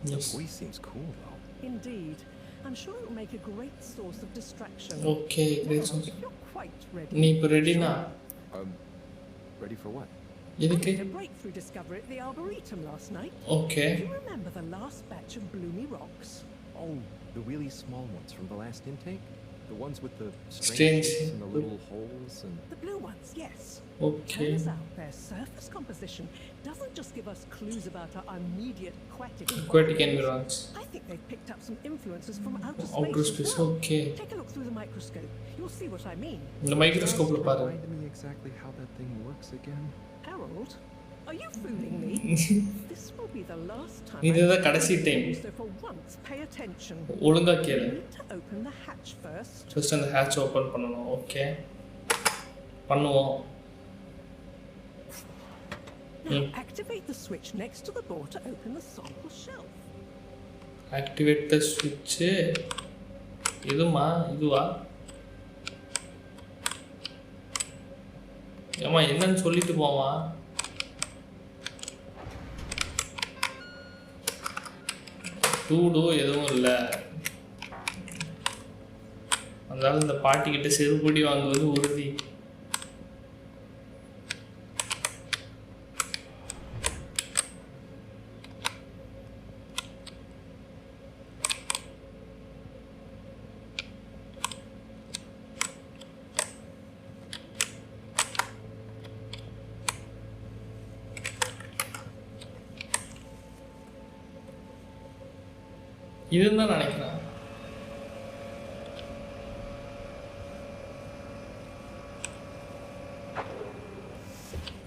Yes. The voice seems cool though. Indeed. I'm sure it will make a great source of distraction. Okay, great source. You're quite ready. நீ இப்ப ரெடினா? Ready for what? எதுக்கு? A breakthrough discovery at the Arboretum last night. Okay. Do you remember the last batch of bloomy rocks? Oh, the really small ones from the last intake? The ones with the Strange shapes and the little holes and... The blue ones, yes. Okay. Turns out their surface composition doesn't just give us clues about our immediate aquatic environs. I think they've picked up some influences from outer space. Outer space, well. okay. Take a look through the microscope. You'll see what I mean. The microscope la paru. Remind me exactly how that thing works again. Harold, are you fooling me? This will be the last time. இதுதா கடைசி time. So for once, pay attention. ஒழுங்கா கேளு. You need to open the hatch first. First அந்த hatch open பண்ணனும். Okay. பண்ணுவோம். Now activate the switch next to the door to open the sample shelf. Activate the switch. இதுமா இதுவா? ஏமா என்னன்னு சொல்லிட்டு போமா? டூடோ எதுவும் இல்லை. அதனால இந்த பாட்டிக்கிட்ட செருப்படி வாங்குவது உறுதி. இதுன்னு தான் நினைக்கிறேன்.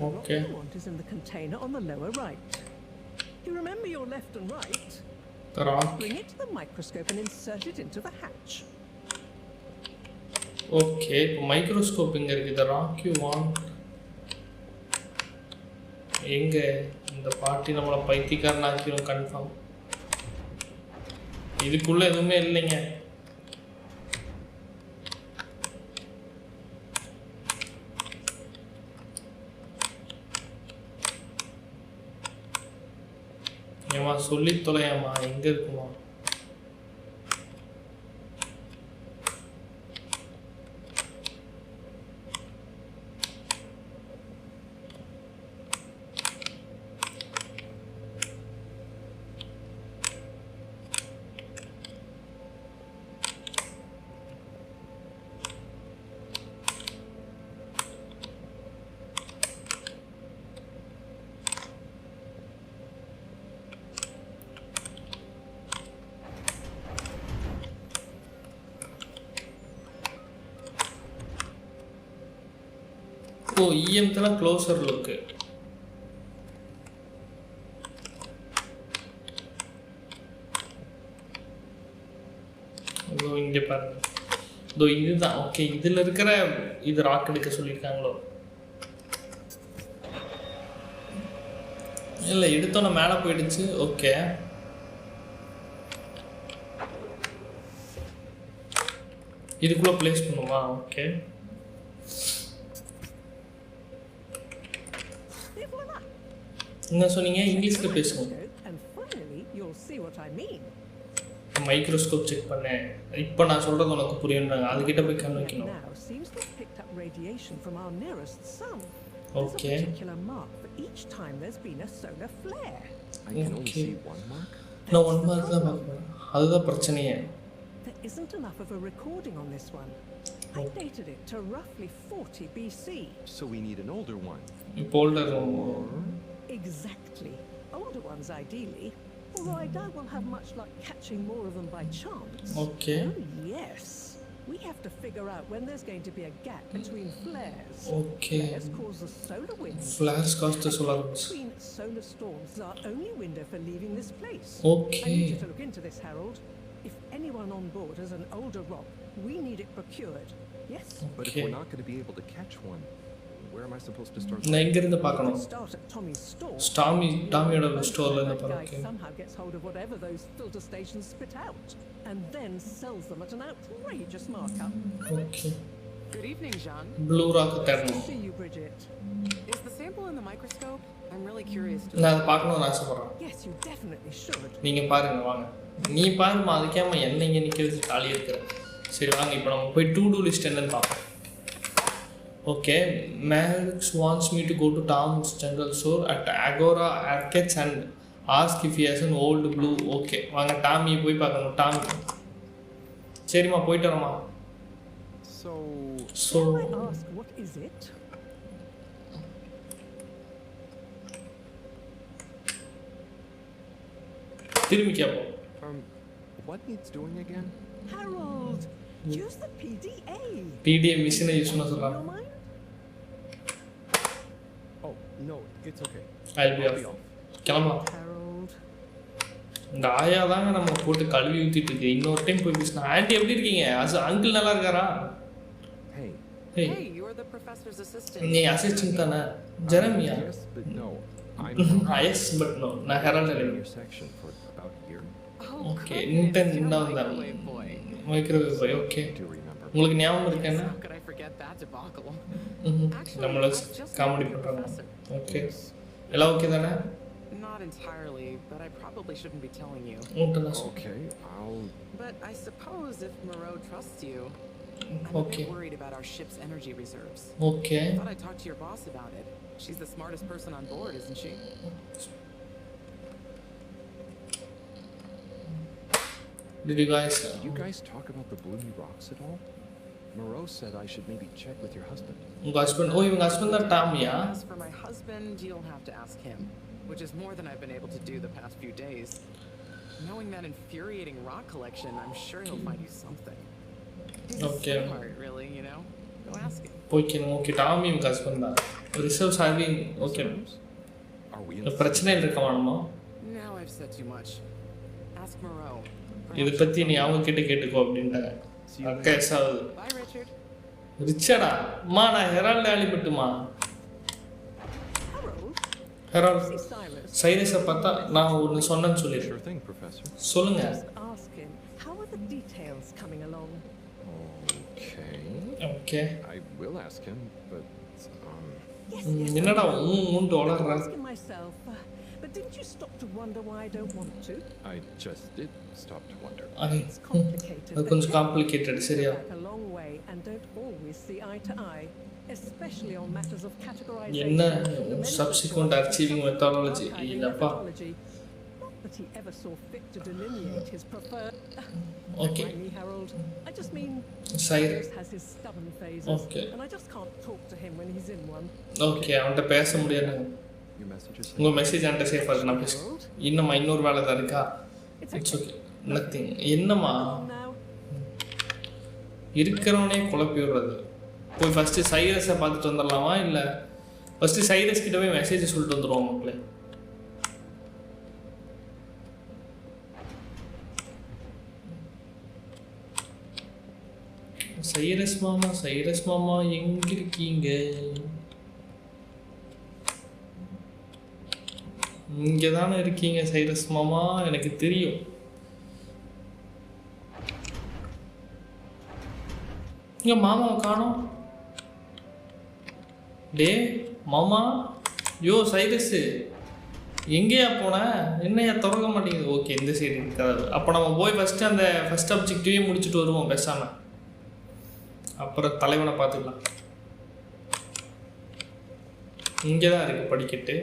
Okay. What you want is in the container on the lower right. You remember your left and right? The rock. Bring it to the microscope and insert it into the hatch. Okay, இப்போ microscope இங்கே இருக்குது. The rock you want. எங்கே இந்த பாட்டி நம்மளை பைத்தியக்காரனாக்கிடும் confirm. இதுக்குள்ளே எதுவுமே இல்லைங்க. ஏமா சொல்லி தொலையாமா எங்கே இருக்குமா? ஓ இஎம்தெல்லாம் க்ளோசர் லுக்கு. ஓ இங்கே பாருங்க. இதோ இதுதான். ஓகே இதில் இருக்கிற இது ராக் எடுக்க சொல்லியிருக்காங்களோ? இல்லை எடுத்தோன்னே மேலே போயிடுச்சு. ஓகே இதுக்குள்ளே ப்ளேஸ் பண்ணுமா? ஓகே என்ன சொன்னீங்க? இங்கிலீஷில் பேசுவோம். And finally, you'll see what I mean. Microscope check பண்ணேன். இப்போ நான் சொல்கிறது உனக்கு புரியுன்றாங்க. அதுக்கிட்ட போய் கண் வைக்கணும். Now seems to have picked up radiation from our nearest sun. Okay. There's a particular mark for each time there's been a solar flare. I can only see one mark. நான் ஒன் மார்க் தான் பார்க்குறேன். அதுதான் பிரச்சனையே. There isn't enough of a recording on this one. I dated it to roughly 40 BC. So we need an older one. இப்போ older Exactly. Older ones ideally. Although I doubt we'll have much luck catching more of them by chance. Okay. Oh yes. We have to figure out when there's going to be a gap between flares. Okay. Flares cause the solar winds. Flares cause the solar winds. Between solar storms is our only window for leaving this place. Okay. I need you to look into this, Harold. If anyone on board has an older rock, we need it procured. Yes? But if we're not going to be able to catch one, where am I supposed to start? நான் எங்கிருந்து பார்க்கணும்? Start at Tommy's store. டாமியோட ஸ்டோர்ல இருந்து That guy பார்க்கணும். somehow gets hold of whatever those filter stations spit out, and then sells them at an outrageous markup. Okay Good evening, Jean. Blue rock தரணும். See you, Bridget. Is the sample in the microscope? I'm really curious to. நான் அதை பார்க்கணும்னு ஆசைப்படுறேன். Yes, you definitely should. நீங்கள் பாருங்க வாங்க. நீ பாருமா அதுக்கேம்மா என்ன இங்கே நிற்கிறது காலியாக இருக்கிற. சரி வாங்க இப்போ நம்ம போய் டு டூ லிஸ்ட் என்னன்னு பார்ப்போம். Okay Max wants me to go to Tom's general store at Agora Arcades and ask if he has an old blue. Okay வாங்க டாமியை போய் பார்க்கணும். டாமி சரிம்மா போயிட்டு வரோம்மா. So May I ask, what is it? திரும்பி கேட்போம். what needs doing again? Harold, use the PDA. PDA மிஷினை use பண்ண சொல்கிறாங்க. Your mind? Oh, no, it's okay. I'll be off. கிளம்பலாம். Harold. இந்த ஆயா தாங்க நம்ம போட்டு கழுவி ஊற்றிட்டு இருக்கு. இன்னொரு டைம் போய் பேசினா ஆண்டி எப்படி இருக்கீங்க? அங்கிள் நல்லா இருக்காரா? Hey. Hey, you're the professor's assistant. நீ அசிஸ்டன்ட் தானே? Jeremiah? Yes, but no. I'm yes but no நான் ஹெரால்ட் in அலிவ். your section for about a year. Oh, okay goodness, intern you're இன்னும் a தான் microwave boy. Microwave boy. Okay I do remember. உங்களுக்கு ஞாபகம் இருக்கு என்ன? How could I forget that debacle? Actually, நம்மள I've just comedy met your பண்ணுறாங்க. professor. Okay எல்லாம் okay தானே? Not entirely, but I probably shouldn't be telling you. Okay, I'll. But I suppose if Moreau trusts you, I'm a Okay. bit worried about our ship's energy reserves. Okay I thought I'd talk to your boss about it. She's the smartest person on board, isn't she? Did you guys You guys talk about the Bloomy Rocks at all? Moreau said I should maybe check with your husband. உங்க husband? ஓ இவங்க husband தான் டாமியா? As for my husband, you'll have to ask him, which is more than I've been able to do the past few days. Knowing that infuriating rock collection, I'm sure he'll find you something. He's Okay. a smart, really, you know? Go ask him. Okay டாமியும் husband தான் reserve serving okay Are we in பிரச்சனையில் இருக்க வேணுமா Now I've said too much. Ask Moreau. இதை பற்றி நீ அவங்க கிட்ட கேட்டுக்கோ அப்படின்ட்டாங்க அக்கா எஸ்ஸாவது Bye, Richard. ரிச்சடா அம்மா நான் ஹெரால்டு ஆலிபட்டுமா ஹெரால்ட் சைரஸை பார்த்தா நான் ஒன்று சொன்னேன்னு Sure சொல்லிடுறேன் thing, Professor. சொல்லுங்க Just ask him. How are the details coming along? Okay. Okay I will ask him, but Yes, என்னடா ஊன்ட்டு I'm வளர்ற asking myself. But didn't you stop to wonder why I don't want to? I just did stop to wonder. அது It's complicated. அது கொஞ்சம் complicated சரியா Back a long way and don't always see eye to eye, especially on matters of categorization. என்ன The many subsequent such achieving methodology archiving இல்லப்பா methodology. Not that he ever saw fit to delineate his preferred. Okay Mind me, Harold. I just mean Cyrus has his stubborn phases, Okay. and I just can't talk to him when he's in one. Okay அவன்கிட்ட பேச முடியாது Your message is உங்கள் message என்கிட்ட சேஃபாக இருக்கு நான் பேச இன்னும்மா இன்னொரு வேலை தான் இருக்கா இட்ஸ் ஓகே நத்திங் என்னம்மா Now, இருக்கிறவனே குழப்பி விடுறது போய் ஃபஸ்ட்டு சைரஸை பார்த்துட்டு வந்துடலாமா இல்லை ஃபஸ்ட்டு சைரஸ் கிட்ட போய் மெசேஜ் சொல்லிட்டு வந்துடுவோம் மக்களே சைரஸ் மாமா எங்க இருக்கீங்க இங்கே தானே இருக்கீங்க சைரஸ் மாமா எனக்கு தெரியும் இங்கே மாமாவை காணோம் டே மாமா யோ சைரஸு எங்கேயா போன என்னையா திறக்க மாட்டேங்குது ஓகே இந்த சைடு இருக்காது அப்போ நம்ம போய் ஃபஸ்ட்டு அந்த ஃபஸ்ட் அப்ஜெக்டிவே முடிச்சுட்டு வருவோம் பேசாமல் அப்புறம் தலைவனை பார்த்துக்கலாம் இங்கே தான் இருக்குது படிக்கட்டு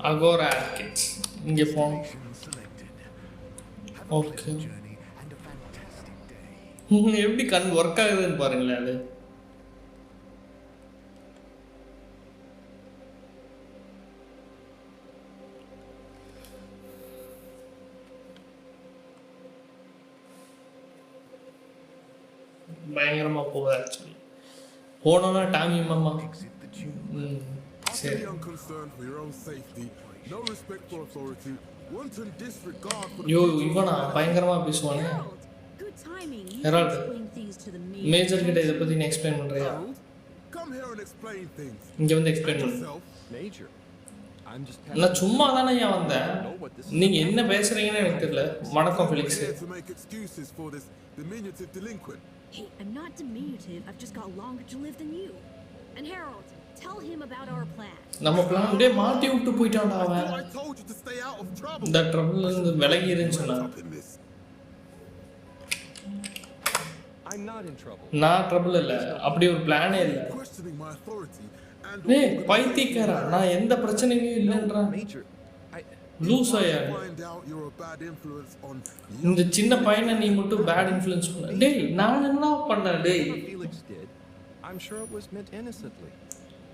அகோரா ஆர்கிட்ஸ் இங்கே போனோம் ஓகே எப்படி கண் ஒர்க் ஆகுதுன்னு பாருங்களேன் அது பயங்கரமா போகுது ஆக்சுவலி போனோம்னா டாமி மாமா சரி Utterly unconcerned for your own safety, no respect for authority, wanton disregard for the யோ இவனா பயங்கரமா பேசுவானே Harold, good timing. You Harold. explain things to the major கிட்ட இதை பத்தி நீ எக்ஸ்பிளைன் பண்றியா Harold, come here and explain things. இங்க வந்து explain பண்ணு Yourself. Major. I'm just நான் சும்மா தானே ஏன் வந்தேன் நீங்க என்ன பேசுறீங்கன்னு எனக்கு தெரியல வணக்கம் Felix Here to make excuses for this diminutive delinquent. Hey, I'm not diminutive. I've just got longer to live than you. And Harold, tell him about our plan. நம்ம பிளான் அப்படியே மாட்டி விட்டு போயிட்டான்டா அவன் I told you to stay out of trouble. இந்த ட்ரபிள்ல இருந்து விலகி இருன்னு சொன்னான் Up in this. I'm not in trouble. நான் ட்ரபிள் இல்ல அப்படி ஒரு பிளானே இல்ல Questioning my authority and டேய் பைத்தியக்காரா நான் எந்த பிரச்சனையும் இல்லைன்றான் Major. லூஸ் ஆயா find out you're a bad influence on இந்த சின்ன பையனை நீ மட்டும் பேட் இன்ஃப்ளூயன்ஸ் பண்ண டேய் நான் என்ன பண்ணேன் டேய் Whatever Felix did, I'm sure it was meant innocently.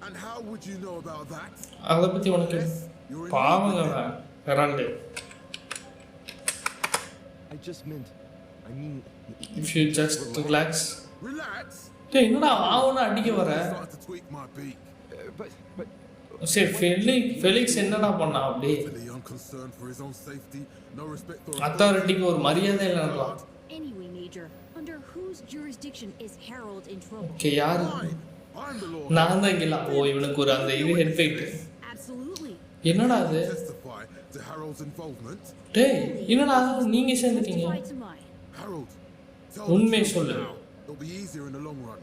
And how would you know about that? அதை பத்தி உனக்கு பாவங்க Harold I just meant, I mean, if you just relax Relax. டேய் என்னடா ஆவனா அடிக்க வர Start to tweak my beak. but சரி Felix என்னடா பண்ணா அப்படி Utterly unconcerned for his own safety, no respect for அத்தாரிட்டிக்கு ஒரு மரியாதை இல்லைன்றா Anyway, Major, under whose jurisdiction is Harold in trouble? Okay யாரு Fine. I'm the law. நான் தான் இங்கே ஓ இவனுக்கு ஒரு அந்த இது ஹெட்ஃபைட் Absolutely. என்னடா அது Testify to Harold's involvement. டேய் என்னடா நீங்க சேர்ந்துட்டீங்க Testify to mine. Harold, tell உண்மை the truth சொல்லு. now. It'll be easier in the long run.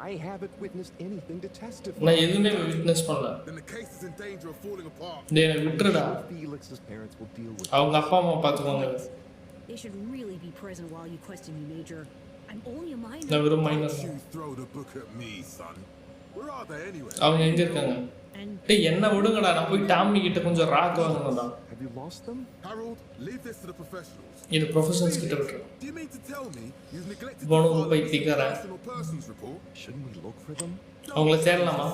I haven't witnessed anything to testify. நான் எதுவுமே விட்னஸ் பண்ணல Then the case is in danger of falling apart. டேய் என்னை விட்டுருடா Felix's parents will deal with அவங்க அப்பா அம்மா பார்த்துக்கோங்க They should really be present while you question me, Major. I'm only a minor. நான் வெறும் minor Don't தான். you throw the book at me, son. Where are they anyway? அவங்க எங்க இருக்காங்க? டேய் என்ன விடுங்கடா, நான் போய் டாமி கிட்ட கொஞ்சம் rock வாங்கணும்டா. Have you lost them? Harold, leave this to the professionals. இது ப்ரொஃபஷனல்ஸ் கிட்ட விட்டுரு. Do you mean to tell me you've neglected போன to போய் file a திக்கறா. personal persons report? Shouldn't we look for them? அவங்கள தேடலாமா?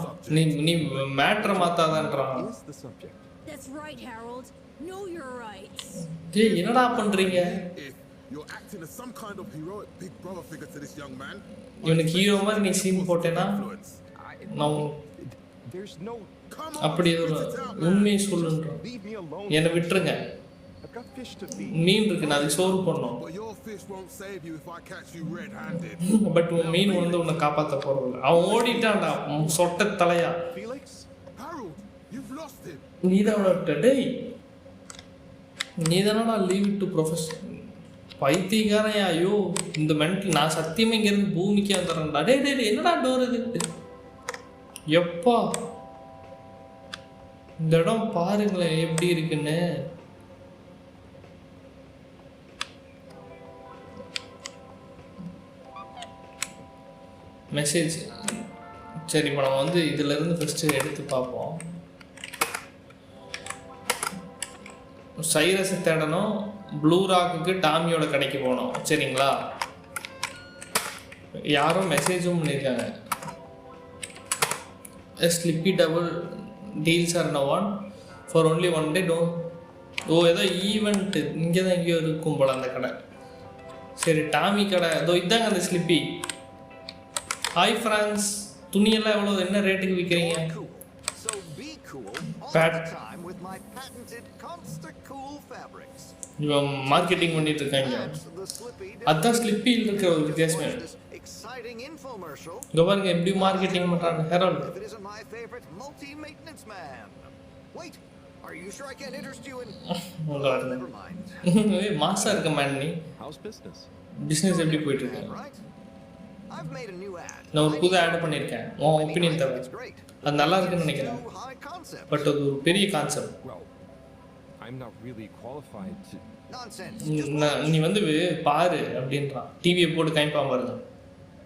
நீ மேட்டரை மாத்தாதன்றான். Is the subject? That's right, Harold. Know your rights. டேய் என்னடா பண்றீங்க? If you're acting as some kind of heroic big brother figure to this young man, இவனுக்கு hero மாதிரி நீ scene போட்டேனா நான் There's no. come on, அப்படி spit ஒரு it out, man. உண்மையை சொல்லுன்றான். Leave me alone. என்னை விட்டுருங்க. I've got fish to feed. மீன் இருக்கு, நான் அதுக்கு சோறு போடணும். But your fish won't save you if I catch you red-handed. But உன் மீன் வந்து உன்னை காப்பாற்ற போறதில்ல. அவன் ஓடிட்டான்டா சொட்ட தலையா. Felix? Harold, you've lost him. நீதான் விட்ட டேய். நீதானடா லீவ் டு ப்ரொஃபஷன். பைத்தியக்காரன் ஐயோ இந்த மென்டல். நான் சத்தியமா இங்க இருந்து பூமிக்கே வந்துடுறேன்டா. டேய் டேய் என்னடா டோர் இது? எப்பா இந்த இடம் பாருங்களேன் எப்படி இருக்குன்னு. மெசேஜ். சரி இப்போ நம்ம வந்து இதுல இருந்து ஃபர்ஸ்ட் எடுத்து பார்ப்போம். சைரஸை தேடணும். ப்ளூ ராக்குக்கு டாமியோட கடைக்கு போகணும். சரிங்களா? யாரும் மெசேஜும் பண்ணியிருக்காங்க. Slippy double deals are no one for only one day. Oh ஏதோ ஈவெண்ட்டு இங்கே தான் எங்கேயோ இருக்கும் போல அந்த கடை. சரி டாமி கடை இதோ இதாங்க அந்த ஸ்லிப்பி. ஹாய் ஃப்ரான்ஸ், துணியெல்லாம் எவ்வளோ என்ன ரேட்டுக்கு விற்கிறீங்க? So be cool all Pat. the time with my patented Consta Cool fabrics. இவன் மார்க்கெட்டிங் பண்ணிட்டு இருக்காங்க. That's the Slippy. அதான் ஸ்லிப்பியில் இருக்கிற ஒரு வித்தியாசமே. This exciting infomercial. இங்கே பாருங்க எப்படி மார்க்கெட்டிங் பண்ணுறாங்க. Harold If it isn't my favorite multi-maintenance man. Wait, are you sure I can't interest you in? Never mind. மாசா இருக்க மேன் நீ. How's business? பிஸ்னஸ் எப்படி போயிட்டு இருக்கு? Right? I've made a new ad. நான் ஒரு புது ஆட் பண்ணியிருக்கேன். உன் ஒப்பீனியன் தவிர It's great. அது நல்லா இருக்குன்னு நினைக்கிறேன். No high concept. பட் அது ஒரு பெரிய concept. Well, I'm not really qualified to. Nonsense. நீ வந்து பாரு அப்படின்றான். டிவியை போட்டு காமிப்பான் பாருங்க.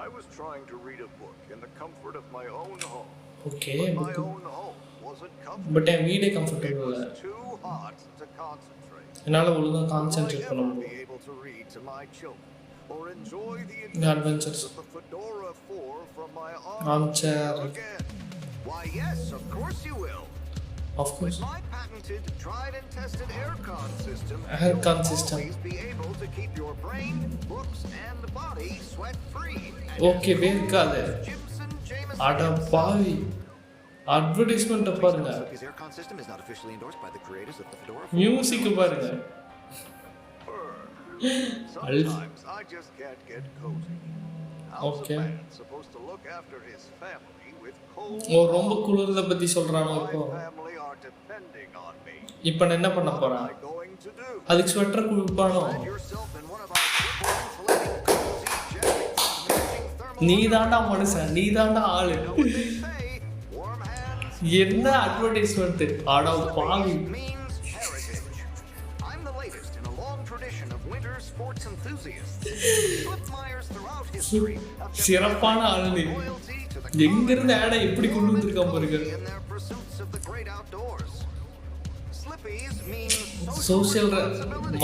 I was trying to read a book in the comfort of my own home. Okay My book. own home wasn't comfortable. But என் வீடே It கம்ஃபர்டபுள் இல்லை. was too hot to concentrate. என்னால் ஒழுங்காக Will I கான்சென்ட்ரேட் பண்ண ever be முடியும். able to read to my children or enjoy the The adventures. of the Fedora 4 from my Armchair. again? Why, yes, of course you will. Of course. With my patented, tried and tested aircon system, Aircon you'll system. always be able to keep your brain, books, and body sweat-free. Okay வேர்க்காது. Jimson Jameson அட பாவி அட்வர்டைஸ்மெண்ட்டை பாருங்க. His aircon system is not officially endorsed by the creators of the Fedora. Music பாருங்க. Sometimes I just can't get cozy. How's Okay. a man supposed to look after his family with cold? ஓ ரொம்ப குளிர்த பத்தி சொல்றானோ இப்போ. My family are depending on me. இப்போ நான் என்ன பண்ண What போறேன்? am I going to do? அதுக்கு sweater குளிப்பானோ? Find yourself in one of our triple insulating cozy jackets and matching thermal. நீ தாண்டா மனுஷன், நீ தாண்டா ஆளு. Know what they say? Warm hands என்ன அட்வர்டைஸ்மெண்ட்? ஆடா பாவி. means heritage. I'm the latest in a long tradition of winter sports enthusiasts. Flip Myers throughout history have சிறப்பான ஆளு நீ. loyalty to the எங்க இருந்து ஆடை எப்படி கொண்டு வந்திருக்கான் பாருங்க. in their pursuits of the great outdoors. Slippies means social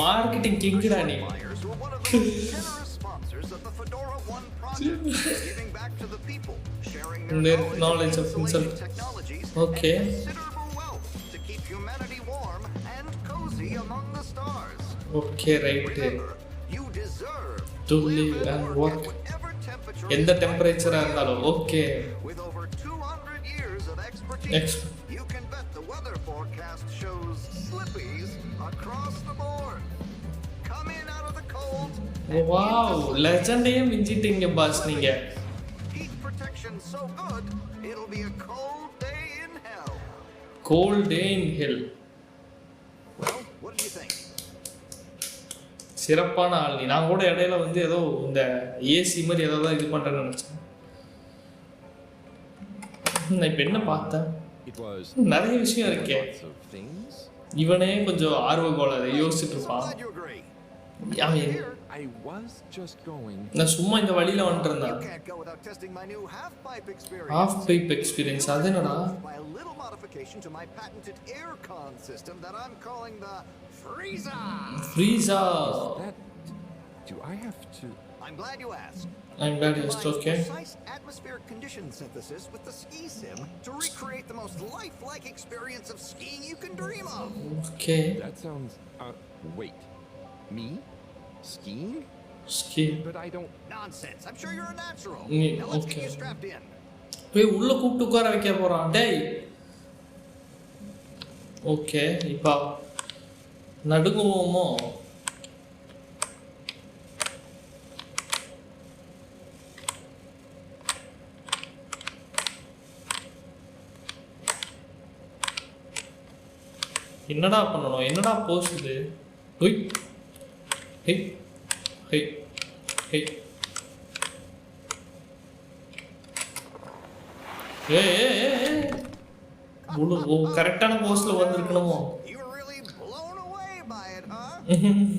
marketing கிங்டா நீ. Myers were one of the most generous sponsors of the Fedora 1 project, giving back to the people, sharing Their their knowledge of insulating insult. technologies Okay. and considerable wealth to keep humanity warm and cozy among the stars. Okay right. Remember, you deserve To live live and and work work. at whatever temperature எந்த is டெம்பரேச்சரா right for இருந்தாலும் you. Okay. With over 200 years of expertise, you can bet the weather forecast shows slippies across the board. Come in out of the cold. Wow லெஜெண்டையே மிஞ்சிட்டீங்க boss நீங்க. Heat protection so good, it'll be a cold day in hell. Cold day in hell. Well, what do you think? சிறப்பான ஆள் நீ. நான் கூட இடையில வந்து ஏதோ இந்த ஏசி மாதிரி ஏதோ தான் இது பண்ணுறேன்னு நினச்சேன். நான் இப்போ என்ன பார்த்தேன்? It was நிறைய விஷயம் இருக்கே. lots of things. இவனே கொஞ்சம் ஆர்வ கோளாறு யோசிச்சுட்டு So இருப்பான். glad you agree. அவன் Here, I was just going. நான் சும்மா இந்த வழியில வந்துட்டு இருந்தேன். You can't go without testing my new half-pipe experience. Half-pipe experience. அது என்னடா? By a little modification to my patented aircon system that I'm calling the freezer. Freezer. Do I have to? I'm glad you asked. I'm glad you asked. Okay. Precise atmospheric condition synthesis with the ski sim to recreate the most lifelike experience of skiing you can dream of. Okay. That sounds. Wait. Me? Skiing? Skiing. But I don't. Nonsense. I'm sure you're a natural. Yeah, Now let's okay. get you strapped in. Hey, உள்ள கூப்பிட்டு உட்கார வைக்க போறான் டேய். Okay, இப்போ நடுங்குவோமோ? என்னடா பண்ணணும்? என்னடா போஸ் இது? ஒய். ஹே. ஹே. ஹே. ஏய் கரெக்டான போஸ்ல வந்திருக்கணுமோ? You were really blown away by it, huh?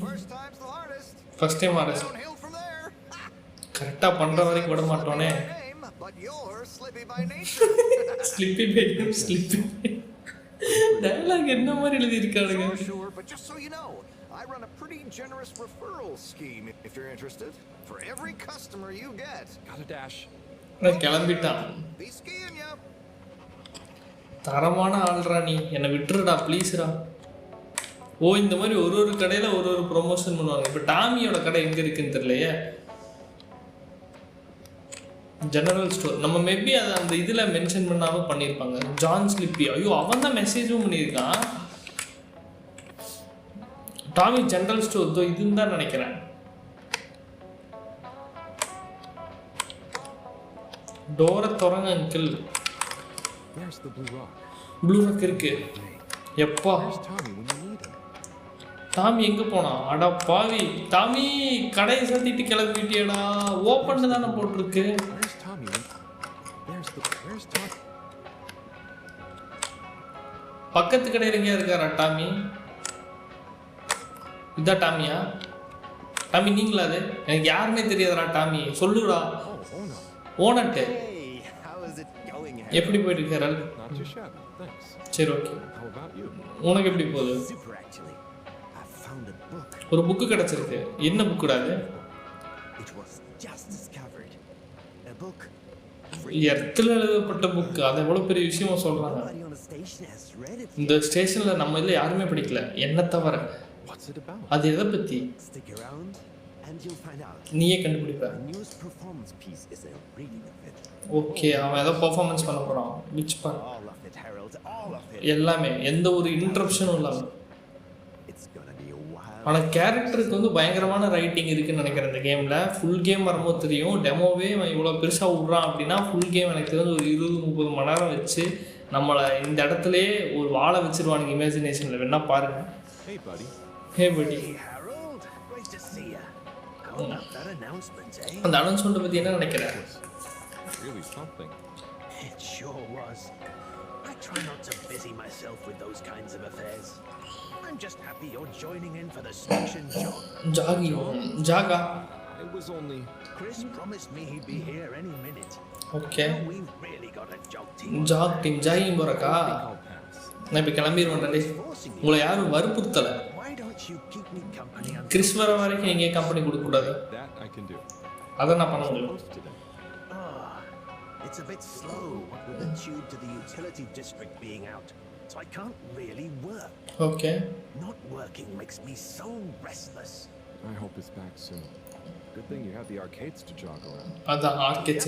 First time's the hardest. First time hardest. Downhill from there. கரெக்டா பண்ற வரைக்கும் விட மாட்டோனே. But you're slippy by nature. Slippy baby, slippy. Dialogue என்ன மாதிரி எழுதி இருக்கானுங்க? Sure, but just so you know, I run a pretty generous referral scheme if you're interested. For every customer you get. Got a dash. நான் கிளம்பிட்டான். Be skiing ya. தரமான ஆள்ரா நீ, என்னை விட்டுருடா ப்ளீஸ்ரா. ஓ இந்த மாதிரி ஒரு கடையில் ஒரு ப்ரொமோஷன் பண்ணுவாங்க. இப்போ டாமியோட கடை எங்கே இருக்குன்னு தெரியலையே. ஜெனரல் ஸ்டோர் நம்ம மேபி அதை அந்த இதில் மென்ஷன் பண்ணாமல் பண்ணியிருப்பாங்க. ஜான் ஸ்லிப்பி, ஐயோ அவன் தான் மெசேஜும் பண்ணியிருக்கான். டாமி ஜெனரல் ஸ்டோர் தோ இதுன்னு தான் நினைக்கிறேன். டோரை திறங்க அங்கிள். ப்ளூ ராக் இருக்கு. எப்பா டாமி எங்க போனா? அடா பாவி டாமி, கடையை சாத்திட்டு கிளம்பிட்டியடா. ஓப்பன் தானே போட்டிருக்கு. பக்கத்து கடையில் எங்கேயா இருக்காரா டாமி? இதான் டாமியா? டாமி நீங்களா? அது எனக்கு யாருமே தெரியாதடா டாமி, சொல்லுடா. ஓனட்டு எப்படி போயிட்டு இருக்கு ஹெரால்ட்? சரி ஓகே. உனக்கு எப்படி போகுது? ஒரு புக்கு கிடைச்சிருக்கு. என்ன புக்குடா அது? எர்த்தில் எழுதப்பட்ட புக்கு. அது எவ்வளோ பெரிய விஷயமா சொல்கிறாங்க. இந்த ஸ்டேஷனில் நம்ம இதில் யாருமே படிக்கல என்ன தவிர. அது எதை பற்றி நீயே கண்டுபிடிப்ப. ஓகே, அவன் ஏதோ பர்ஃபார்மன்ஸ் பண்ண போகிறான். Which part? எல்லாமே, எந்த ஒரு இன்ட்ரப்ஷனும் இல்லாமல். ஆனால் கேரக்டருக்கு வந்து பயங்கரமான ரைட்டிங் இருக்குன்னு நினைக்கிறேன் இந்த கேமில். ஃபுல் கேம் வரும்போது தெரியும். டெமோவே இவ்வளோ பெருசாக விட்றான் அப்படின்னா ஃபுல் கேம் எனக்கு தெரிஞ்சு ஒரு 20-30 மணி நேரம் வச்சு நம்மளை இந்த இடத்துலையே ஒரு வாழை வச்சிருவானுங்க இமேஜினேஷனில். வேணா பாருங்க. ஹே படி, அந்த அனௌன்ஸ்மெண்ட்டை பற்றி என்ன நினைக்கிறேன்? It sure was. I try not to busy myself with those kinds of affairs. I'm just happy you're joining in for the station jog. Jaga. It was only Chris promised me he'd be here any minute. Okay. We've really got a jog team. Jog team jogging போறக்கா? நான் இப்ப கிளம்பிடுவேன்டா. உங்களை யாரும் வற்புறுத்தல. Why don't you keep me company? Chris வர வரைக்கும் நீங்க company கொடுக்க கூடாது. That I can do. அத நான் பண்ண முடியும். It's a bit slow with the tube to the utility district being out, so I can't really work. Okay. Not working makes me so restless. I hope it's back soon. Good thing you have the arcades to jog around. Ada arcades.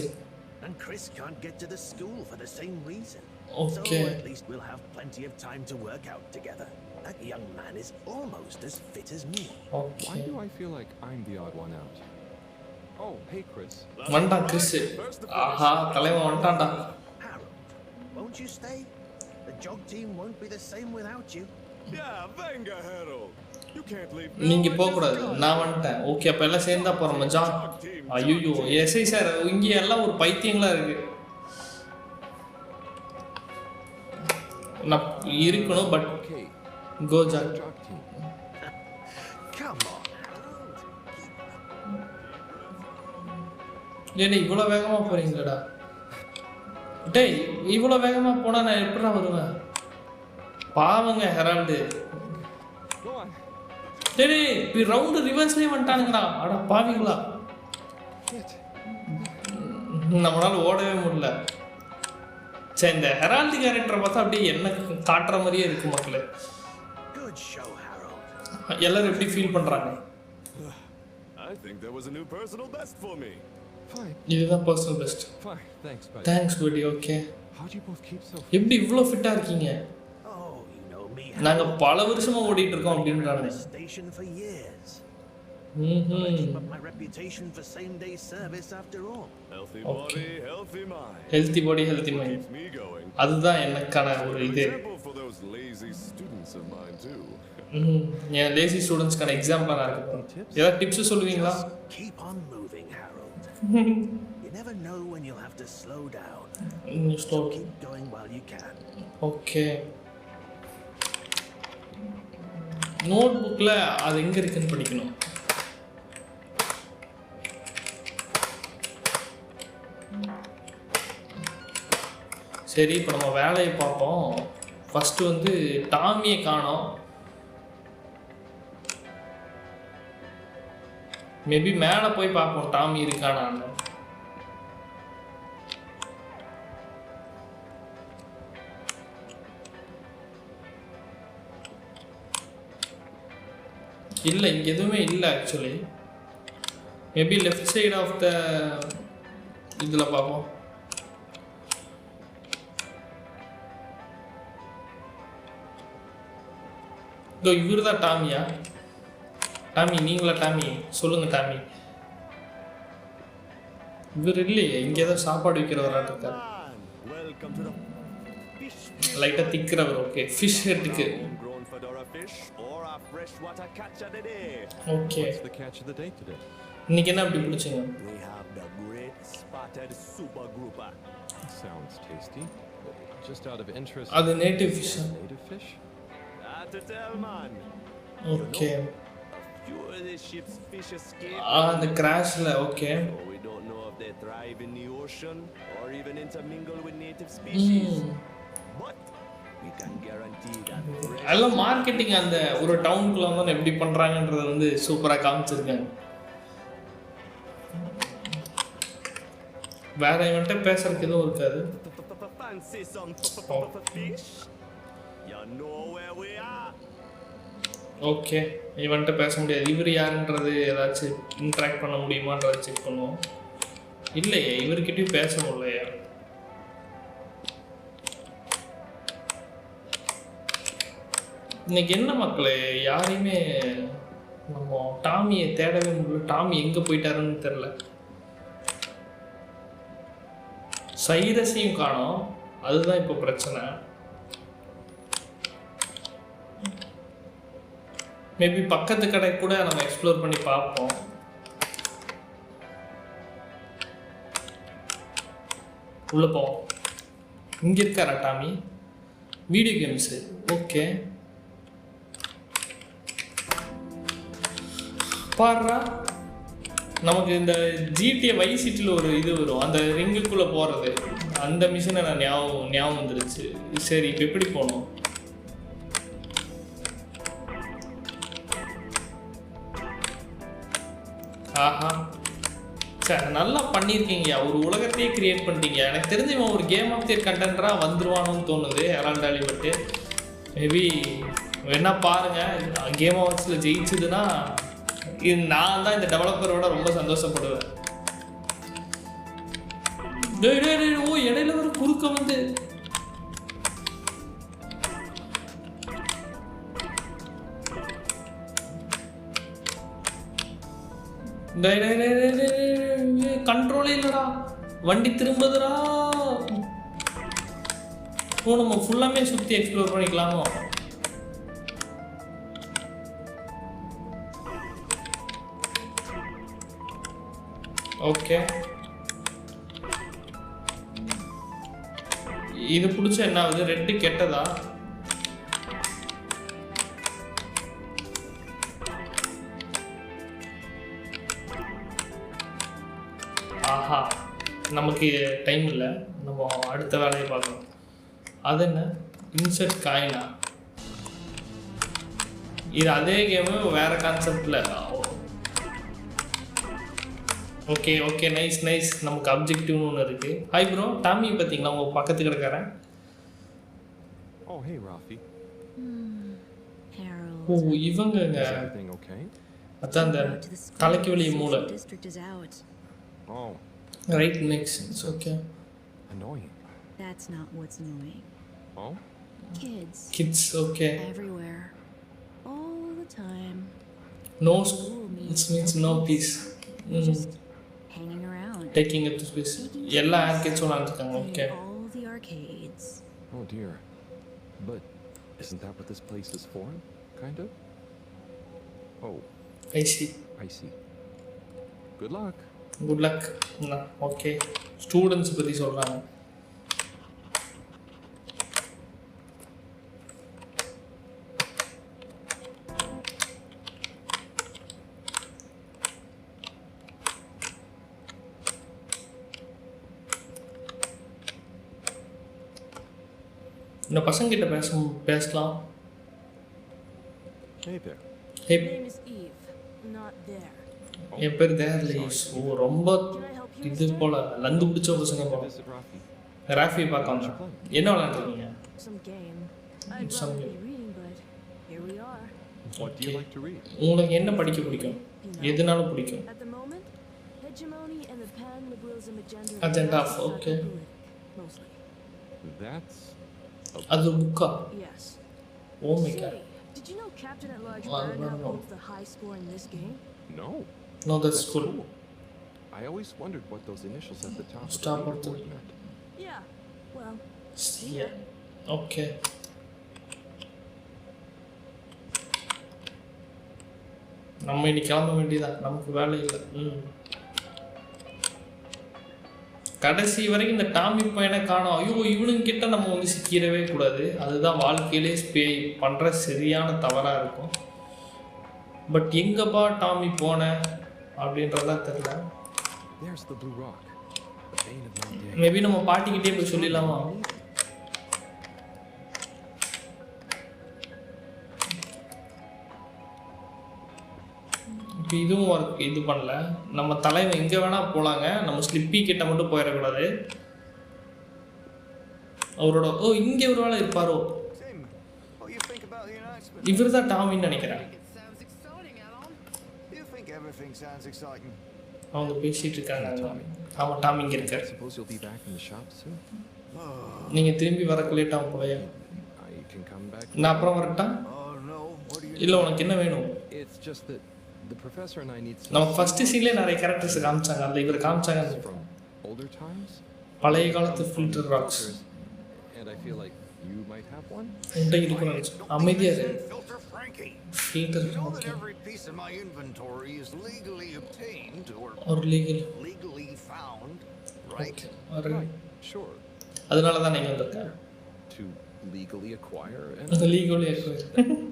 And Chris can't get to the school for the same reason. Okay. So at least we'll have plenty of time to work out together. That young man is almost as fit as me. Okay. Why do I feel like I'm the odd one out? Oh, hey Chris. Vanda Chris. Aha, தலைவன் வந்துட்டான்டா. Won't you stay? The jog team won't be the same without you. Yeah, venga Harold. You can't leave. நீங்க போக கூடாது. நான் வந்துட்டேன். Okay, அப்ப எல்லாம் சேர்ந்தா போறோம் மச்சான். ஐயோ, எஸ்ஐ சார் இங்க எல்லாம் ஒரு பைத்தியங்களா இருக்கு. நான் இருக்கணும் but go jog. Come on, Harold. Keep up டேய் இவ்வளோ வேகமாக போகிறீங்களடா? டேய் இவ்வளோ வேகமாக போனால் நான் எப்படா வருவேன்? பாவங்க ஹெரால்டு. டேய் இப்போ ரவுண்டு ரிவர்ஸ்லேயே வந்துட்டானுங்கடா. அட பாவீங்களா, நம்மளால ஓடவே முடியல. சரி, இந்த ஹெரால்டு கேரக்டரை பார்த்தா அப்படியே என்ன காட்டுற மாதிரியே இருக்கு மக்களே. எல்லாரும் எப்படி ஃபீல் பண்ணுறாங்க? I think there was a new personal best for me. Fine. இதுதான் personal best. Fine. Thanks, buddy. Thanks buddy. Okay. How do you both keep so? எப்படி இவ்வளோ ஃபிட்டா இருக்கீங்க? நாங்க பல வருஷமா ஓடிட்டு இருக்கோம் அப்படின்றாங்க. Station for years. Keep up my reputation for same-day service after all. Healthy body, healthy mind. Healthy body, healthy mind. Keeps me going. அதுதான் எனக்கான ஒரு இது. For those lazy students of mine too. ஏன் லேசி ஸ்டூடண்ட்ஸ்க்கான எக்ஸாம்பிளா இருக்கு. ஏதாவது tips சொல்லுவீங்களா? Keep on moving, Harold. You never know when you'll have to slow down. So keep going while you can. Okay. நோட்புக்ல அது எங்க இருக்குன்னு படிக்கணும். சரி, இப்போ நம்ம வேலையை பார்ப்போம். ஃபஸ்ட்டு வந்து டாமியை காணோம். மேபி மேலே போய் பார்ப்போம் டாமி இருக்கானான்னு. இல்லை, இங்கே எதுவுமே இல்லை actually. Maybe left side of the இதில் பார்ப்போம். இதோ இவர் தான் டாமியா? டாமி நீங்களா? டாமி சொல்லுங்க டாமி. இவர் இல்லையே, இங்கே ஏதோ சாப்பாடு விற்கிறவராட்டு இருக்கார். லைட்டாக திக்கிறவர். ஓகே, ஃபிஷ் ஹெட்டுக்கு. ஓகே, இன்னைக்கு என்ன அப்படி பிடிச்சிங்க? அது நேட்டிவ் ஃபிஷ். ஓகே, அந்த கிராஷ்ல. ஓகே, எல்லாம் மார்க்கெட்டிங் அந்த ஒரு டவுனுக்குள்ள வந்து எப்படி பண்றாங்கன்றத வந்து சூப்பரா காமிச்சிருக்காங்க. வேற இவன்ட்ட பேசுறதுக்கு எதுவும் இருக்காது. ஓகே, இவன்ட்ட பேச முடியாது. இவர் யாருன்றது ஏதாச்சும் இன்ட்ராக்ட் பண்ண முடியுமான்றதை செக் பண்ணுவோம். இல்லையே, இவர்கிட்டயும் பேச முடியலையா? இன்னைக்கு என்ன மக்களே, யாரையுமே நம்ம டாமியை தேடவே முடியல. டாமி எங்கே போயிட்டாருன்னு தெரில. சைரஸையும் காணோம், அதுதான் இப்போ பிரச்சனை. மேபி பக்கத்து கடை கூட நம்ம எக்ஸ்ப்ளோர் பண்ணி பார்ப்போம். உள்ள போவோம். இங்க இருக்காரா டாமி? Video games. ஓகே, பாருடா, நமக்கு இந்த ஜிடிஏ வைஸ் சிட்டியில் ஒரு இது வரும், அந்த ரிங்குக்குள்ளே போகிறது. அந்த மிஷினை நான் ஞாபகம் வந்துருச்சு. சரி, இப்போ எப்படி போகணும்? ஆஹா, சார் நல்லா பண்ணியிருக்கீங்க. ஒரு உலகத்தையே கிரியேட் பண்ணிட்டீங்க. எனக்கு தெரிஞ்சு இவன் ஒரு கேம் ஆஃப் தியர் கண்டென்டராக வந்துருவானோன்னு தோணுது. ஹெரால்ட் ஹாலிபட் மேபி வேணா பாருங்கள். கேம் ஆஃப்ஸில் ஜெயிச்சதுன்னா இது நான் தான் இந்த டெவலப்பரோட ரொம்ப சந்தோஷப்படுவேன். ஓ, இடையில ஒரு குறுக்க வந்து கண்ட்ரோலே இல்லடா, வண்டி திரும்புதுடா. ஓ, நம்ம ஃபுல்லாமே சுற்றி எக்ஸ்ப்ளோர் பண்ணிக்கலாமோ? ஓகே, இது பிடிச்ச என்ன ஆகுது? ரெட்டு கெட்டதா? ஆஹா, நமக்கு டைம் இல்லை, நம்ம அடுத்த வேலையை பார்க்கணும். அது என்ன இன்செர்ட் காயினா? இது அதே கேமு வேறு கான்செப்டில். Okay okay, nice nice. நமக்கு அப்ஜெக்டிவ்னு ஒன்று இருக்குது. ஹாய் ப்ரோ, டாமி பார்த்தீங்களா உங்கள் பக்கத்துக்கு இருக்கிறேன். Oh, hey, Rafi. Harold. O இவங்கங்க. Is everything okay? அதான் அந்த தலைக்கு வெளியே மூளை. District is out. Oh, right, makes sense. Okay. annoying. That's not what's annoying. Oh? Kids. Kids, okay. Everywhere. All the time. No, it means no peace. Just hanging around. Taking up the space. எல்லா ஆர்கேட்ஸும் விளாண்டுருக்காங்க. Okay. All the arcades. Oh, dear. But isn't that what this place is for? Kind of? Oh, I see. I see. Good luck. Good luck. Okay, students பற்றி சொல்கிறாங்க. இந்த பசங்கிட்ட பேசலாம். Hey there. Hey. My name is Eve, not there. என் பேர் தேர் leaves. ஓ, ரொம்ப இது போல் லந்து பிடிச்ச பசங்க போல. Visit Rafi. ராஃபி பார்க்க வந்தேன். என்ன விளாண்டுருக்கீங்க? Some game. I'd Some rather game. be reading, but here we are. What do you like to read? உங்களுக்கு என்ன படிக்க பிடிக்கும்? எதுனாலும் பிடிக்கும். At the moment, hegemony and the pan-liberalism agenda. Agenda, okay. Mostly. That's அது புக்கா? Yes. Oh my God. Did you know Captain at Large Well, Burnham no. holds the high score in this game? no. No, that's cool. I always wondered what those initials at the top Stop of the at the- leaderboard meant. Yeah. Well, Yeah. Okay. நம்ம இன்னைக்கு கிளம்ப வேண்டியதான், நமக்கு வேலை இல்லை. கடைசி வரைக்கும் இந்த டாமி பையனை காணோம். ஐயோ, இவனுங்க கிட்ட நம்ம வந்து சிக்கிடவே கூடாது. அதுதான் வாழ்க்கையிலே பண்ணுற சரியான தவறாக இருக்கும். பட் எங்கப்பா டாமி போன அப்படின்றதா தெரியல. There's the blue rock. The bane of my day. Maybe நம்ம பாட்டிக்கிட்டே போய் சொல்லிடலாமா? இப்போ இதுவும் ஒர்க் இது பண்ணல. நம்ம தலைவன் எங்கே வேணால் போகலாங்க, நம்ம ஸ்லிப்பி கிட்ட மட்டும் போயிடக்கூடாது. அவரோட இங்கே ஒரு வேலை இருப்பாரோ. Tim, what do you think about the announcement? இவர் தான் டாமின்னு நினைக்கிறேன். You think everything sounds exciting? அவங்க பேசிகிட்டு இருக்காங்க. ஆமாம், டாமி இங்கே இருக்கார். Suppose you'll be back in the shop soon. நீங்கள் திரும்பி வரக்கு லேட் ஆகும் போலையா? I can come back. நான் அப்புறம் வரட்டா? Oh no, what do you இல்லை, உனக்கு என்ன வேணும்? It's just that the professor and I need some. நம்ம ஃபஸ்ட்டு சீன்லேயே நிறைய கேரக்டர்ஸ் காமிச்சாங்க. அதில் இவர் காமிச்சாங்க. From older times. பழைய காலத்து filter rocks. And I feel like you might have one. உன்கிட்ட இருக்கணும். அமைதியாக இரு. Filter Frankie? Filter. You know that okay. every piece of my inventory is legally obtained or ஒரு legal. legally found, right? Okay. Right. Sure. அதனால தான் நீங்கள் வந்திருக்கேன். To legally acquire அந்த and legal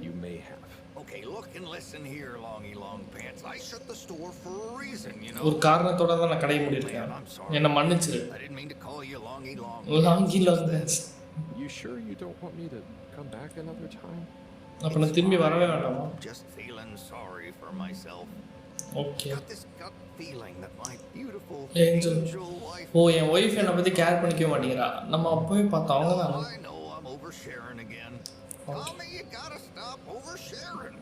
you may have. Okay, look and listen here, Longy Long Pants. I shut the store for a reason, you know. ஒரு காரணத்தோட தான் நான் கடையை மூடிருக்கேன். என்னை மன்னிச்சிரு. I didn't mean to call you Longy Long. Longy Long. You sure you don't want me to come back another time? அப்போ நான் திரும்பி வரவே வேண்டாமா? Just feeling sorry for myself. Okay. Got this gut feeling that my beautiful angel. angel wife. Oh, என் wife என்னை பற்றி care பண்ணிக்கவே மாட்டேங்கிறா. நம்ம அப்போவே பார்த்தோம், அவங்க தான். I know I'm oversharing again. Tommy, you gotta stop oversharing.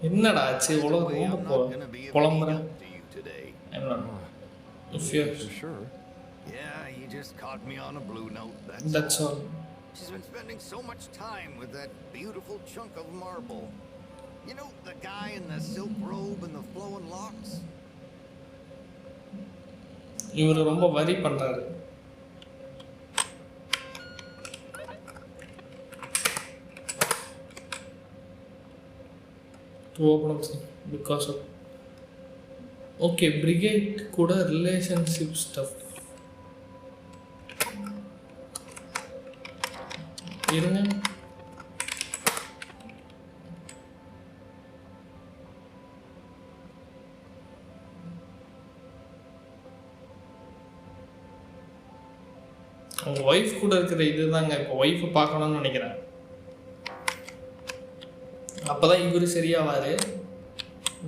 என்னடா ஆச்சு? உலகம் ரொம்ப புலம்புறேன். To you today. என்ன? If you're sure. Yeah, you just caught me on a blue note. That's all. She's been spending so much time with that beautiful chunk of marble. You know, the guy in the silk robe and the flowing locks? இவர் ரொம்ப வரி பண்றாரு. To open up because of okay, brigade கூட relationship stuff. இருங்க. உங்க wife கூட இருக்கிற இதுதாங்க இப்போ ஒய்ஃபை பார்க்கணும்னு நினைக்கிறேன். அப்பதான் இவரு சரியாவாரு.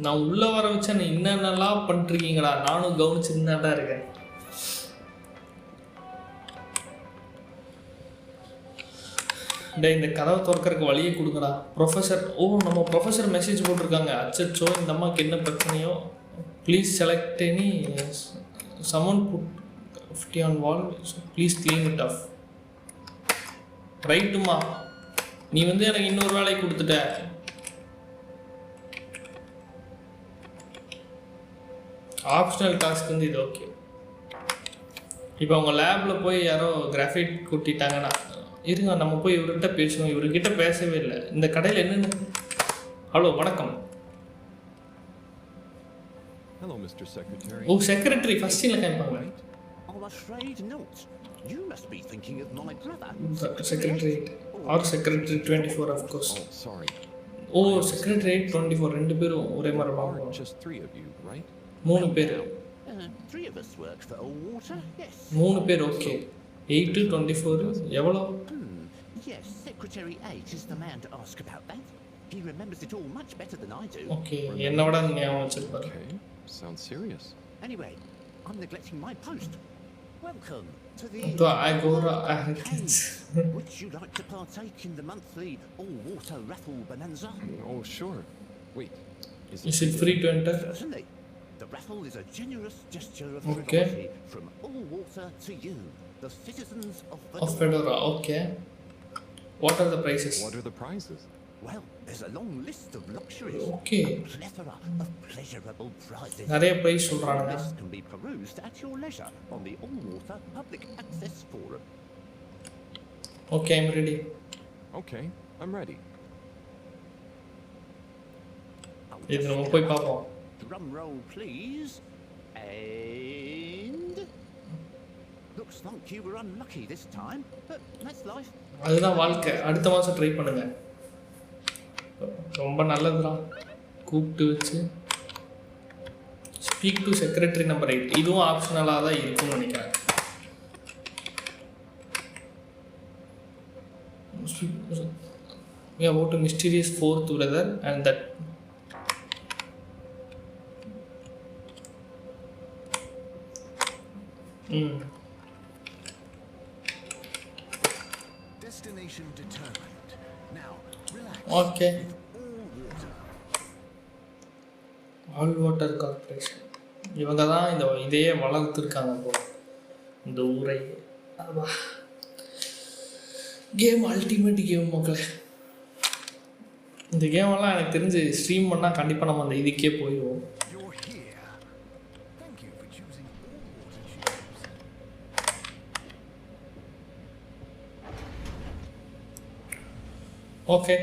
நான் உள்ள வர வச்சா நீ என்னென்னலாம் பண்ணிருக்கீங்களா, நானும் கவனிச்சுன்னு தான் இருக்கேன். டே இந்த கதவை திறக்கிறதுக்கு வழியை கொடுங்கடா ப்ரொஃபஸர். ஓ நம்ம ப்ரொஃபஸர் மெசேஜ் போட்டிருக்காங்க. அச்சோ இந்த அம்மாவுக்கு என்ன பிரச்சனையோ. Please select any summon put 50 on wall, so please clean it off. ரைட்டுமா, நீ வந்து எனக்கு இன்னொரு வேலையை கொடுத்துட்ட. ஆப்ஷனல் டாஸ்க் வந்து இது ஓகே. இப்போ அவங்க லேபில் போய் யாரோ கிராஃபைட் கூட்டிட்டாங்கன்னா இருங்க நம்ம போய் இவர்கிட்ட பேசுவோம். இவர்கிட்ட பேசவே இல்லை. இந்த கடையில் என்னென்ன. ஹலோ வணக்கம். Hello, Mr. Secretary. ஓ செக்ரட்டரி ஃபர்ஸ்ட் சீன்ல காமிப்பாங்க. I'm afraid not. You must be thinking of my brother. Secretary or Secretary 24 of course. Oh, sorry. O Secretary 24 ரெண்டு பேரும் ஒரே மாதிரி பாப்பாங்க. Just 3 of you, right? மூணு பேர். 3 of us work for water. Yes. மூணு பேர் ஓகே. 8 to 24 எவ்வளோ? Yes, Secretary 8 is the man to ask about that. He remembers it all much better than I do. Okay, என்னோட ஞாபகம் வச்சிருப்பாரு. Okay, sounds serious. Anyway, I'm neglecting my post. Welcome to the Agora. Would you like to partake in the monthly all-water raffle bonanza? Oh, sure. Wait, is it free to enter? Certainly. The raffle is a generous gesture of Okay. friendship from all water to you, the citizens of Fedora. Okay. What are the prices? What are the prizes? Well, there's a long list of luxuries. Okay. A plethora of pleasurable prizes. நிறைய prize சொல்றாங்க. This can be perused at your leisure on the all-water public access forum. Okay, I'm ready. Okay, I'm ready. இது நம்ம போய் பாப்போம். Drum roll, please. And looks like you were unlucky this time, but that's life. அதுதான் வாழ்க்கை. அடுத்த மாசம் try பண்ணுங்க. ரொம்ப நல்லதுதான். கூப்பிட்டு வச்சு ஸ்பீக் டு செக்ரட்டரி நம்பர் 8 இதுவும் ஆப்ஷனலாக தான் இருக்கும்னு நினைக்கிறேன். We are about a mysterious fourth brother and that Destination determined. Now, relax. Okay. All Water Corporation. இவங்க தான் இந்த இதையே வளர்த்துருக்காங்க போல இந்த ஊரை. கேம் அல்டிமேட் கேம் மக்களே. இந்த கேமெல்லாம் எனக்கு தெரிஞ்சு ஸ்ட்ரீம் பண்ணால் கண்டிப்பாக நம்ம அந்த இதுக்கே போயிடுவோம். ஓகே.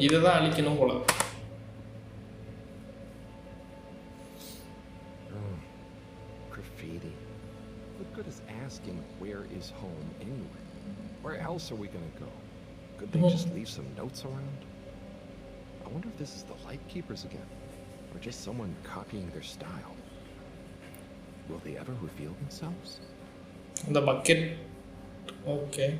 இதை தான் அழிக்கணும் போல. Graffiti. What good is asking where is home anyway? Where else are we gonna go? Could they just leave some notes around? I wonder if this is the Lightkeepers again, or just someone copying their style. Will they ever reveal themselves? The bucket. Okay.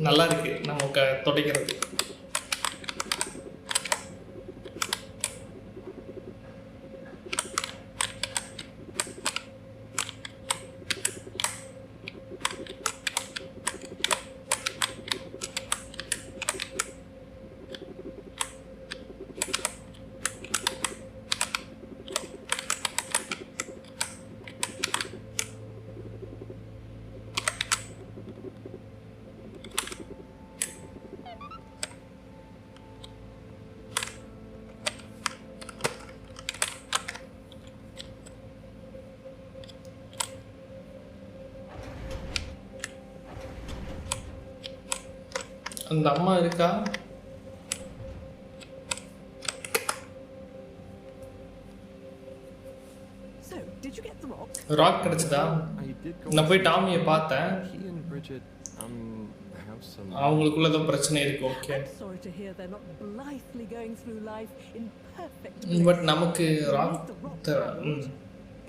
நல்லா இருக்கு நமக்கு துடைக்கிறது. அந்த அம்மா இருக்கா? Rock கிடைச்சதா? நான் போய் டாமியை பார்த்தேன். He and Bridget have some. அவங்களுக்குள்ள ஏதோ பிரச்சனை இருக்கு. Okay. Sorry to hear they're not blithely going through life in perfect. But நமக்கு rock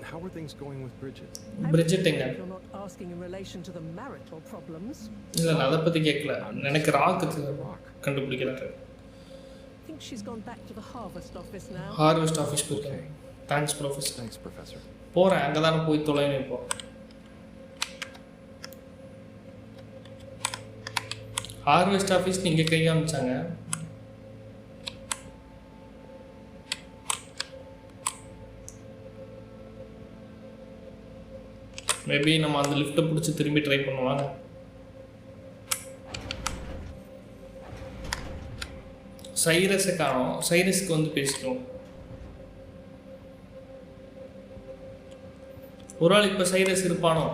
How are things going with Bridget? Bridget எங்க? You're not asking in relation to the marital problems. இல்ல அத பத்தி கேக்கல. எனக்கு rock கண்டுபிடிக்கறாரு. I think she's gone back to the harvest office now. Harvest office போறேன். Thanks professor. Thanks professor. போறேன் அங்க தான போய் தொலைணும் இப்போ. Harvest office நீங்க கை காமிச்சாங்க. மேபி நம்ம அந்த லிஃப்ட் பிடிச்சி திரும்பி ட்ரை பண்ணுவாங்க. சைரஸை காணோம். சைரஸ்க்கு வந்து பேசிட்டோம். ஒரு ஆள் இப்போ சைரஸ் இருப்பானோ?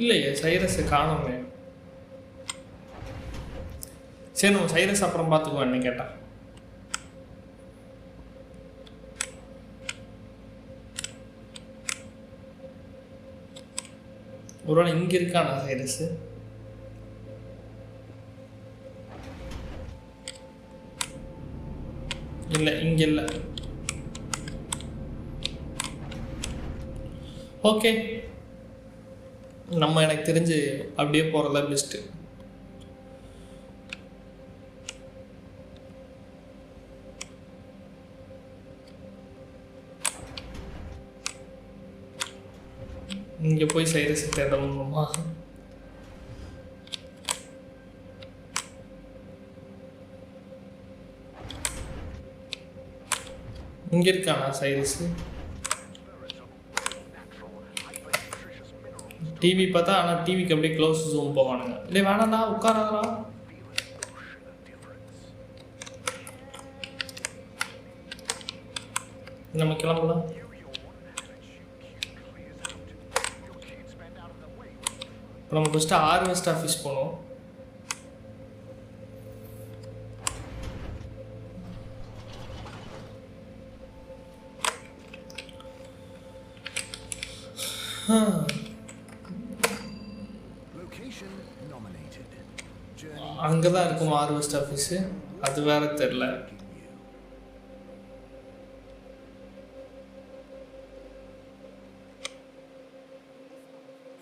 இல்லையே சைரஸை காணுமே. சரி நம்ம சைரஸ் அப்புறம் பார்த்துக்குவோம். என்ன கேட்டா ஒரு நாள் இங்கே இருக்கானா சைரஸ்? இல்லை இங்கே இல்லை. ஓகே நம்ம எனக்கு தெரிஞ்சு அப்படியே போகிறதா பெஸ்ட்டு. இங்கே போய் சைரஸ் தேடணுமா? இங்கே இருக்கானா சைரஸ்? டிவி பார்த்தா ஆனால் டிவிக்கு அப்படியே க்ளோஸ் ஜூம் போவானுங்க. இல்லை வேணாண்ணா உட்காராதா. நம்ம கிளம்பலாம். இப்போ நம்ம ஃபஸ்ட்டு ஹார்வெஸ்ட் ஆஃபீஸ் போகணும். அங்கே தான் இருக்கும் ஹார்வெஸ்ட் ஆஃபீஸு. அது வேற தெரில.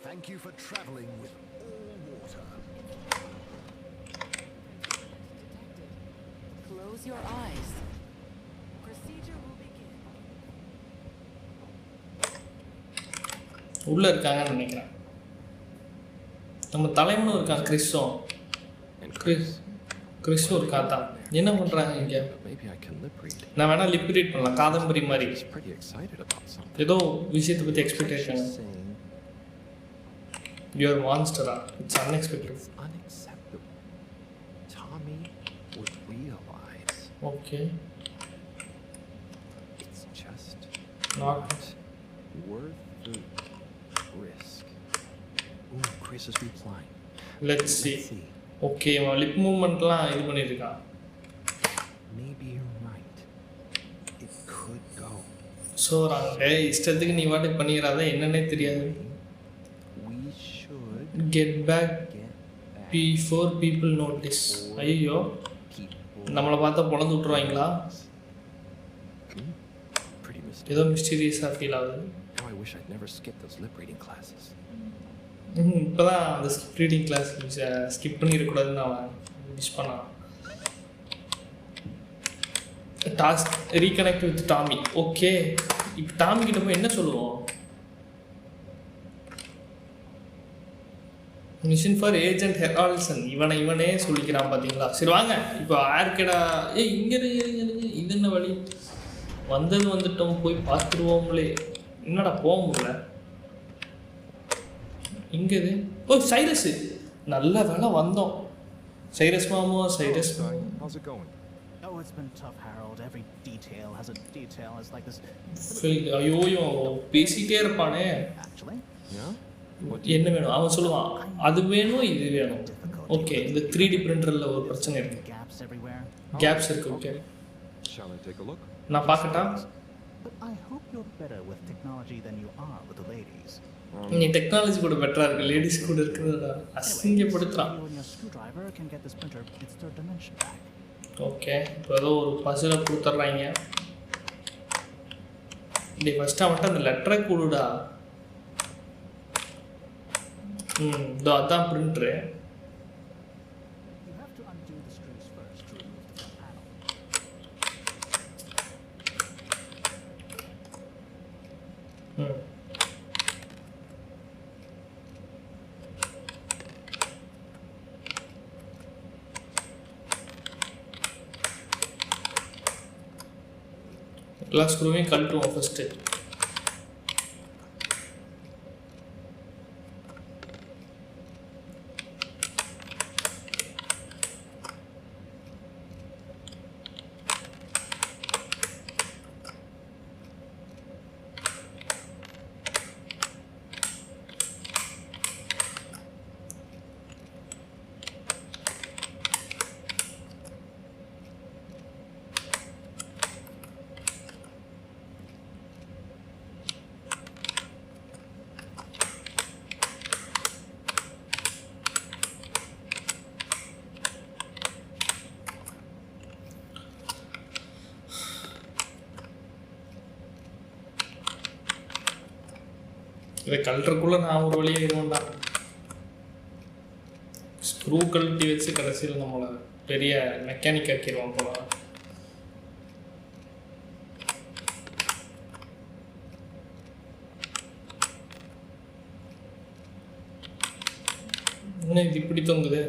Thank you for traveling with all water. Close your eyes. Procedure will begin. உள்ள இருக்காங்கன்னு நினைக்கிறேன். நம்ம தலைவனும் இருக்கான் கிறிஸும். கிறிஸும் இருக்கா தான். என்ன பண்ணுறாங்க இங்கே? நான் வேணா லிப் ரீட் பண்ணலாம் காதம்பரி மாதிரி. ஏதோ விஷயத்தை பற்றி எக்ஸ்பெக்டேஷன். யுவர் மான்ஸ்டரா? It's unexpected. Tommy would realize. Okay. It's just not worth the risk. Ooh, Chris is replying. Let's see. Okay, அவன் லிப் மூவ்மெண்ட்லாம் இது பண்ணியிருக்கான். Maybe you're right. It could go. So நாங்கள் இஷ்டத்துக்கு நீ வாட்டுக்கு பண்ணிடுறாத என்னன்னே தெரியாது. We should get back before people notice. ஐயோ நம்மளை பார்த்தா பொழந்து விட்ருவாங்களா? ஏதோ மிஸ்டீரியஸாக ஃபீல் ஆகுது. I wish I'd never skipped those lip reading classes. இப்போ தான் அந்த ஸ்கிப் ரீடிங் கிளாஸ் ஸ்கிப் பண்ணிடக்கூடாதுன்னு அவன் மிஸ் பண்ணான். Task reconnect with Tommy. Okay இப்போ டாமி கிட்ட போய் என்ன சொல்லுவோம்? Mission for agent Haralson. இவனே சொல்லிக்கிறான் பார்த்தீங்களா? சரி வாங்க இப்போ ஆர்கேடா. இங்கே இது என்ன வழி? வந்துட்டோம் போய் பார்த்துருவோம்லே. என்னடா போக முடியல இங்கே இது. ஓ சைரஸு, நல்ல வேலை வந்தோம். Cyrus மாமோ. Cyrus Oh, it's been tough, Harold. Every detail has a detail. It's like this. ஐயோ பேசிட்டே இருப்பானே. Actually, என்ன வேணும் அவன் சொல்லுவான், அது வேணும் இது வேணும். ஓகே, இந்த 3D பிரிண்டர்ல ஒரு பிரச்சனை இருக்கு. கேப்ஸ் இருக்கு. ஓகே, நான் பார்க்கட்டா? But I hope you're better with technology than you are with the ladies. நீ டெக்னாலஜி கூட பெட்டரா இருக்கு, லேடிஸ் கூட இருக்கிறதா அசிங்கப்படுத்துறான். ஓகே, இப்போ ஏதோ ஒரு பசில கொடுத்துட்றாங்க. டே ஃபர்ஸ்ட் அவன்கிட்ட அந்த லெட்டரை கொடுடா. இதோ அதான் பிரிண்டரு. எல்லா ஸ்க்ரூவையும் கழட்டுவோம் ஃபஸ்ட்டு. இதை கழட்டுறக்குள்ளே நான் ஒரு வழியாக இருவேன்டா. ஸ்க்ரூ கழட்டி வச்சு கடைசியில் நம்மளை பெரிய மெக்கானிக் ஆக்கிடுவான் போல. இன்னும் இது இப்படி தொங்குது.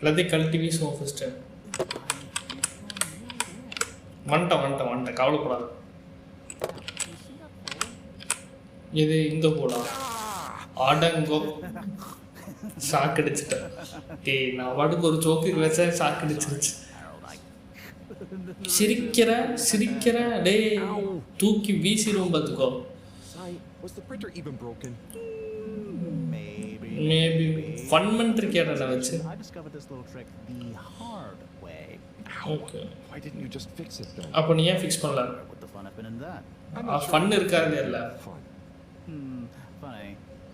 எல்லாத்தையும் கழட்டி வீசுவோம் ஃபஸ்ட்டு. வந்துட்டேன் கவலைப்படாது. இது இந்த போடா அடங்கோ சாக்கடிச்சிட்டேன். டேய் நான் வாட்டுக்கு ஒரு சோக்கு வச்சா சாக்கடிச்சிருச்சு. சிரிக்கிற டேய் தூக்கி வீசிடுவோம் பார்த்துக்கோ. Maybe fun பண்ணிருக்கேடா நான் வச்சு. I discovered this little trick the hard way. Okay. Why didn't you just fix it then? அப்ப நீ ஏன் ஃபிக்ஸ் பண்ணல? What the fun have been in that? fun இருக்காதே இல்ல. Funny.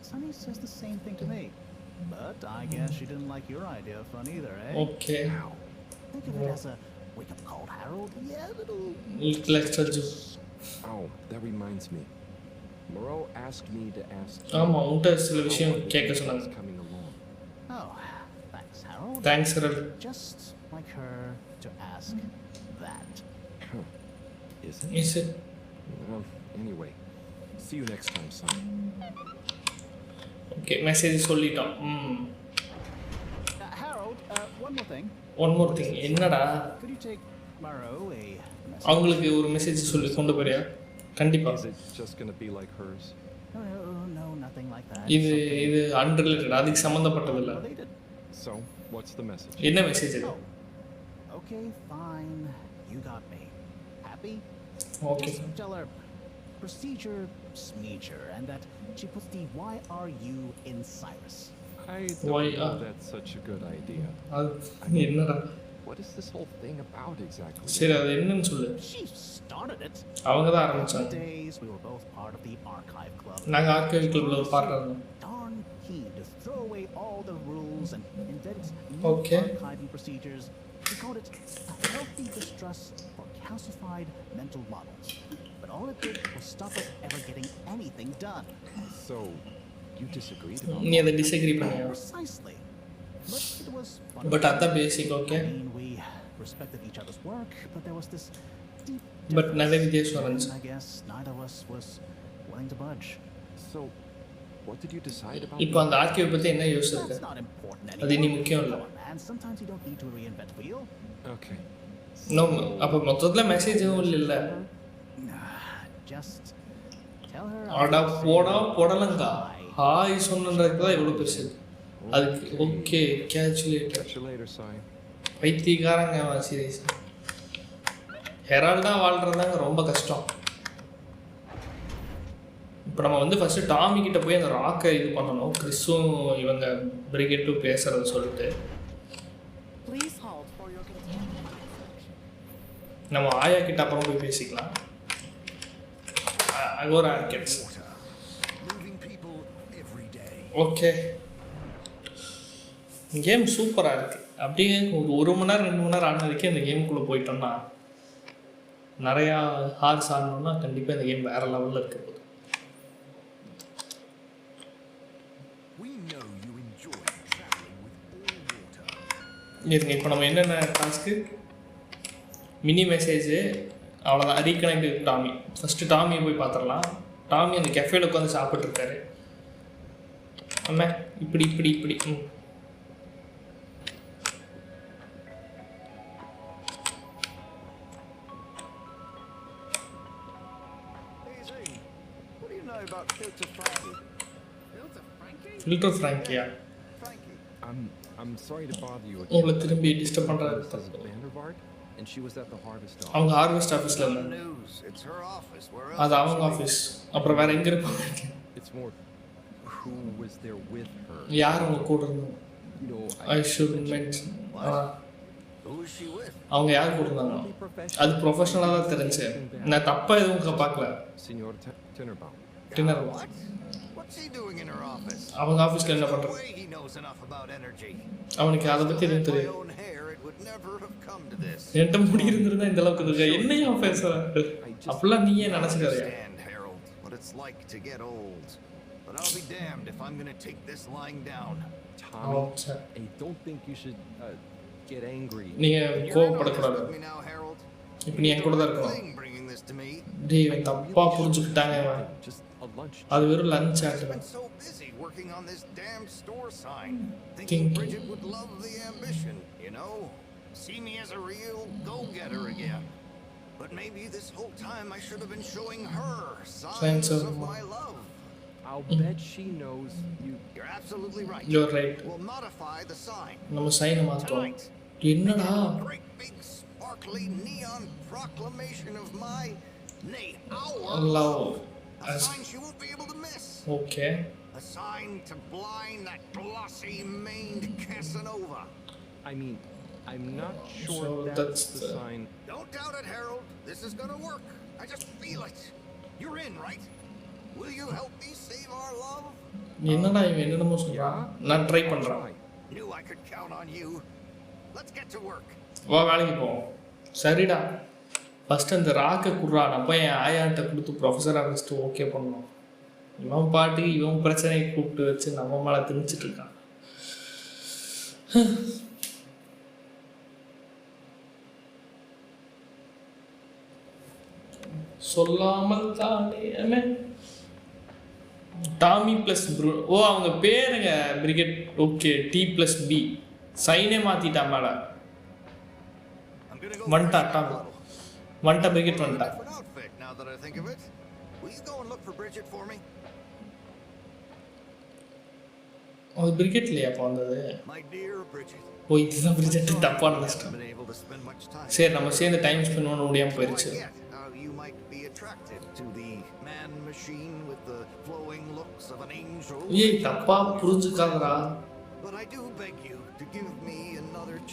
Sunny says the same thing to me. But I guess she didn't like your idea of fun either, eh? Okay. Think of it as a wake-up call, Harold. Yeah, little extra juice. Oh, that reminds me. Moreau asked me to ask. ஆமா உன்கிட்ட சில விஷயம் கேட்க சொன்னாங்க. Oh, thanks, Harold. Thanks, Harold. Just like her to ask that. Is it? Well, anyway, see you next time, son. Okay, message சொல்லிட்டோம். Harold, one more thing. என்னடா? Could you take Moreau a message? அவங்களுக்கு ஒரு message சொல்லி கொண்டு போறியா? கண்டிப்பா. Is it just going to be like hers? No, nothing like that. இது unrelated. அதுக்கு சம்பந்தப்பட்டது இல்ல. So, what's the message? என்ன மெசேஜ் இது? Okay, fine. You got me. Happy? Okay. Just tell her procedure smeature and that she puts the YRU in Cyrus. I don't know that's such a good idea. என்னடா? What is this whole thing about exactly? சரி அது என்னன்னு சொல்லு. She started it. அவங்க தான் ஆரம்பிச்சாங்க. Days we were both part of the archive club. நாங்க archive கிளப்ல ஒரு பார்ட்டா இருந்தோம். Darn keen to throw away all the rules and invent new archiving procedures. We called it a healthy distrust for calcified mental models. But all it did was stop us ever getting anything done. So, you disagreed about நீ அதை disagree பண்ணியா? Precisely. But it was But at the basic, okay. I mean, we respected each other's work, but there was this deep But neither did assurance. I guess neither of us was willing to budge. So, what did you decide about? இப்போ அந்த archive பத்தி என்ன யோசிச்சிருக்க? That's not important anymore. அது நீ முக்கியம் இல்ல. And sometimes you don't need to reinvent the wheel. Okay. No, அப்ப மொத்தத்துல மெசேஜ் இல்ல. Just அடா போடா போடலங்கா ஹாய் சொன்னதுக்கு தான் இவ்வளோ பெருசு அதுக்கு ஓகே கேல்குலேட்டர் பைத்தியக்காரங்க சீரியஸ் ஹெரால்டாக வாழ்கிறதாங்க ரொம்ப கஷ்டம். இப்போ நம்ம வந்து ஃபஸ்ட்டு டாமி கிட்ட போய் அந்த ராக்கை இது பண்ணணும். கிறிஸும் இவங்க பிரிகேட்டும் பேசுகிறத சொல்லிட்டு நம்ம ஆயா கிட்ட அப்புறம் போய் பேசிக்கலாம். அகோரா ஆர்கெட்ஸ் ஓகே. கேம் சூப்பராக இருக்குது. அப்படியே ஒரு மணி நேரம் 2 மணி நேரம் ஆனதுக்கே இந்த கேமுக்குள்ளே போயிட்டோம்னா நிறையா ஹார்ஸ் ஆடணும்னா கண்டிப்பாக இந்த கேம் வேறு லெவலில் இருக்க போகுது. இருங்க இப்போ நம்ம என்னென்ன டாஸ்க்கு மினி மெசேஜு அவ்வளோதான். Reconnect Tommy. ஃபஸ்ட்டு டாமியை போய் பார்த்துடலாம். டாமி அந்த கெஃபேல உட்காந்து சாப்பிட்ருக்காரு. அம்மா இப்படி இப்படி இப்படி filter Frankia I'm sorry to bother you again. உங்களை திரும்பி டிஸ்டர்ப் பண்ணுறது and she was at the harvest office. அவங்க ஹார்வெஸ்ட் ஆஃபீஸில் இருந்தாங்க. அது அவங்க ஆஃபீஸ். அப்புறம் வேறு எங்கே இருப்பாங்க? It's more who was there with her. யார் அவங்க கூட இருந்தாங்க? I should mention. அவங்க யார் கூட இருந்தாங்க? அது ப்ரொஃபஷனலாக தான் தெரிஞ்சு. நான் தப்பாக எதுவும் பார்க்கல. Senor Tinnerbaum. அவங்க ஆஃபீஸில் என்ன பண்ணுறது? அவனுக்கு அதை பற்றி எதுவும் தெரியும். என்கிட்ட முடி இருந்திருந்தா இந்த அளவுக்கு இருக்கா? என்னையா பேசுகிறாங்க அப்படிலாம் நீயே நினச்சிக்காதையா? நீங்கள் கோவப்படக்கூடாது. இப்போ நீ என் கூட தான் இருக்கணும். டேய் தப்பாக புரிஞ்சுக்கிட்டாங்க. அது வெறும் லஞ்ச் ஆட்டு. See me as a real go-getter again. But maybe this whole time I should have been showing her signs of my love. I'll bet she knows you. You're absolutely right. You're right. We'll modify the sign. நம்ம சைனை மாத்தோம். என்னடா? Great big sparkly neon proclamation of my our love. A sign she won't be able to miss. Okay. A sign to blind that glossy-maned Casanova. I mean, I'm not sure so that's the sign. Don't doubt it, Harold. This is gonna work. I just feel it. You're in, right? Will you help me save our love? என்னடா இவன் என்னமோ சொல்றான். நான் try பண்றேன். Knew I could count on you. Let's get to work. வா வேலைக்கு போவோம். சரிடா. ஃபர்ஸ்ட் அந்த ராக்கை குடுறா. நான் போய் என் ஆயாட்ட கொடுத்து ப்ரொஃபஸர் ஆரம்பிச்சுட்டு ஓகே பண்ணணும். இவன் பாட்டு இவன் பிரச்சனையை கூப்பிட்டு வச்சு நம்ம மேலே திணிச்சிட்டு இருக்கான். சொல்லாமல் தானே டாமி ப்ளஸ் ப்ரூ. ஓ அவங்க பேருங்க brigade. Okay D plus B சைனே மாற்றிட்டா மேலே வந்துட்டா. டாமி வந்துட்டா. பிரிகேட் வந்துட்டா. அது பிரிகேட் இல்லையா அப்போ வந்தது? ஓ இதுதான் பிரிகேட். தப்பாக நினச்சிட்டேன். சரி நம்ம சேர்ந்து டைம் ஸ்பெண்ட் பண்ண முடியாமல் போயிடுச்சு. ஏய் தப்பா புரிஞ்சுக்காதடா.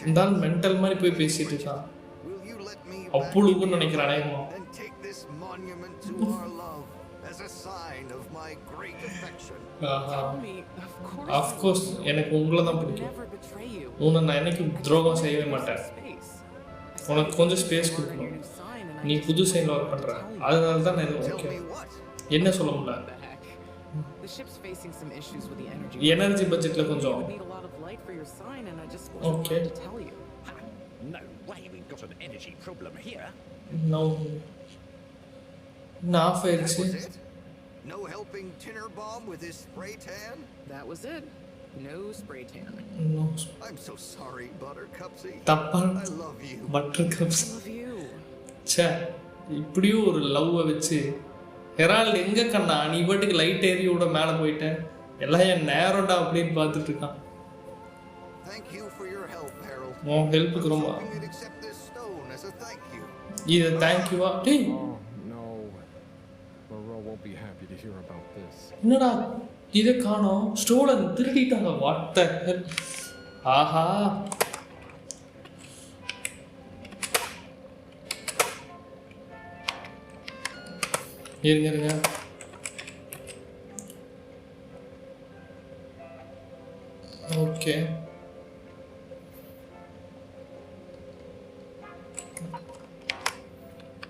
இந்த ஆள் மென்டல் மாதிரி போய் பேசிட்டு இருக்கான். அப்புளுக்குன்னு நினைக்கிறானே. அஃப்கோர்ஸ் எனக்கு உங்களை தான் பிடிக்கும். உன்னை நான் என்னைக்கு துரோகம் செய்யவே மாட்டேன். உனக்கு கொஞ்சம் ஸ்பேஸ் கொடுக்கணும். நீ புது சைனில் ஒர்க் பண்ணுற, அதனால தான் நான் இது ஓகே. என்ன சொல்ல முடியல? எனர்ஜி பட்ஜெட்டில் கொஞ்சம் ஓகே. நான் ஆஃப் ஆயிடுச்சு. No helping Tinnerbaum with his spray tan? That was it. No spray tan. No. I'm so sorry, Buttercupsy. I love you. Buttercups. I love you. ச்சே இப்படியும் ஒரு லவ்வை வச்சு ஹெரால்டு எங்க கண்ணா நீ பாட்டுக்கு லைட் ஏறி விட மேலே போயிட்டேன் எல்லாம் என் நேரம்டா அப்படின்னு பார்த்துட்டு இருக்கான். Thank you for your help, Harold. உன் ஹெல்ப்புக்கு ரொம்ப You'd accept this stone as a thank you. இது தேங்க்யூவா டேய் No, Moreau won't be happy to hear about this. என்னடா இதை காணோம் ஸ்டோலை திருடிட்டாங்க வாட்ட ஆஹா இருங்க ஓகே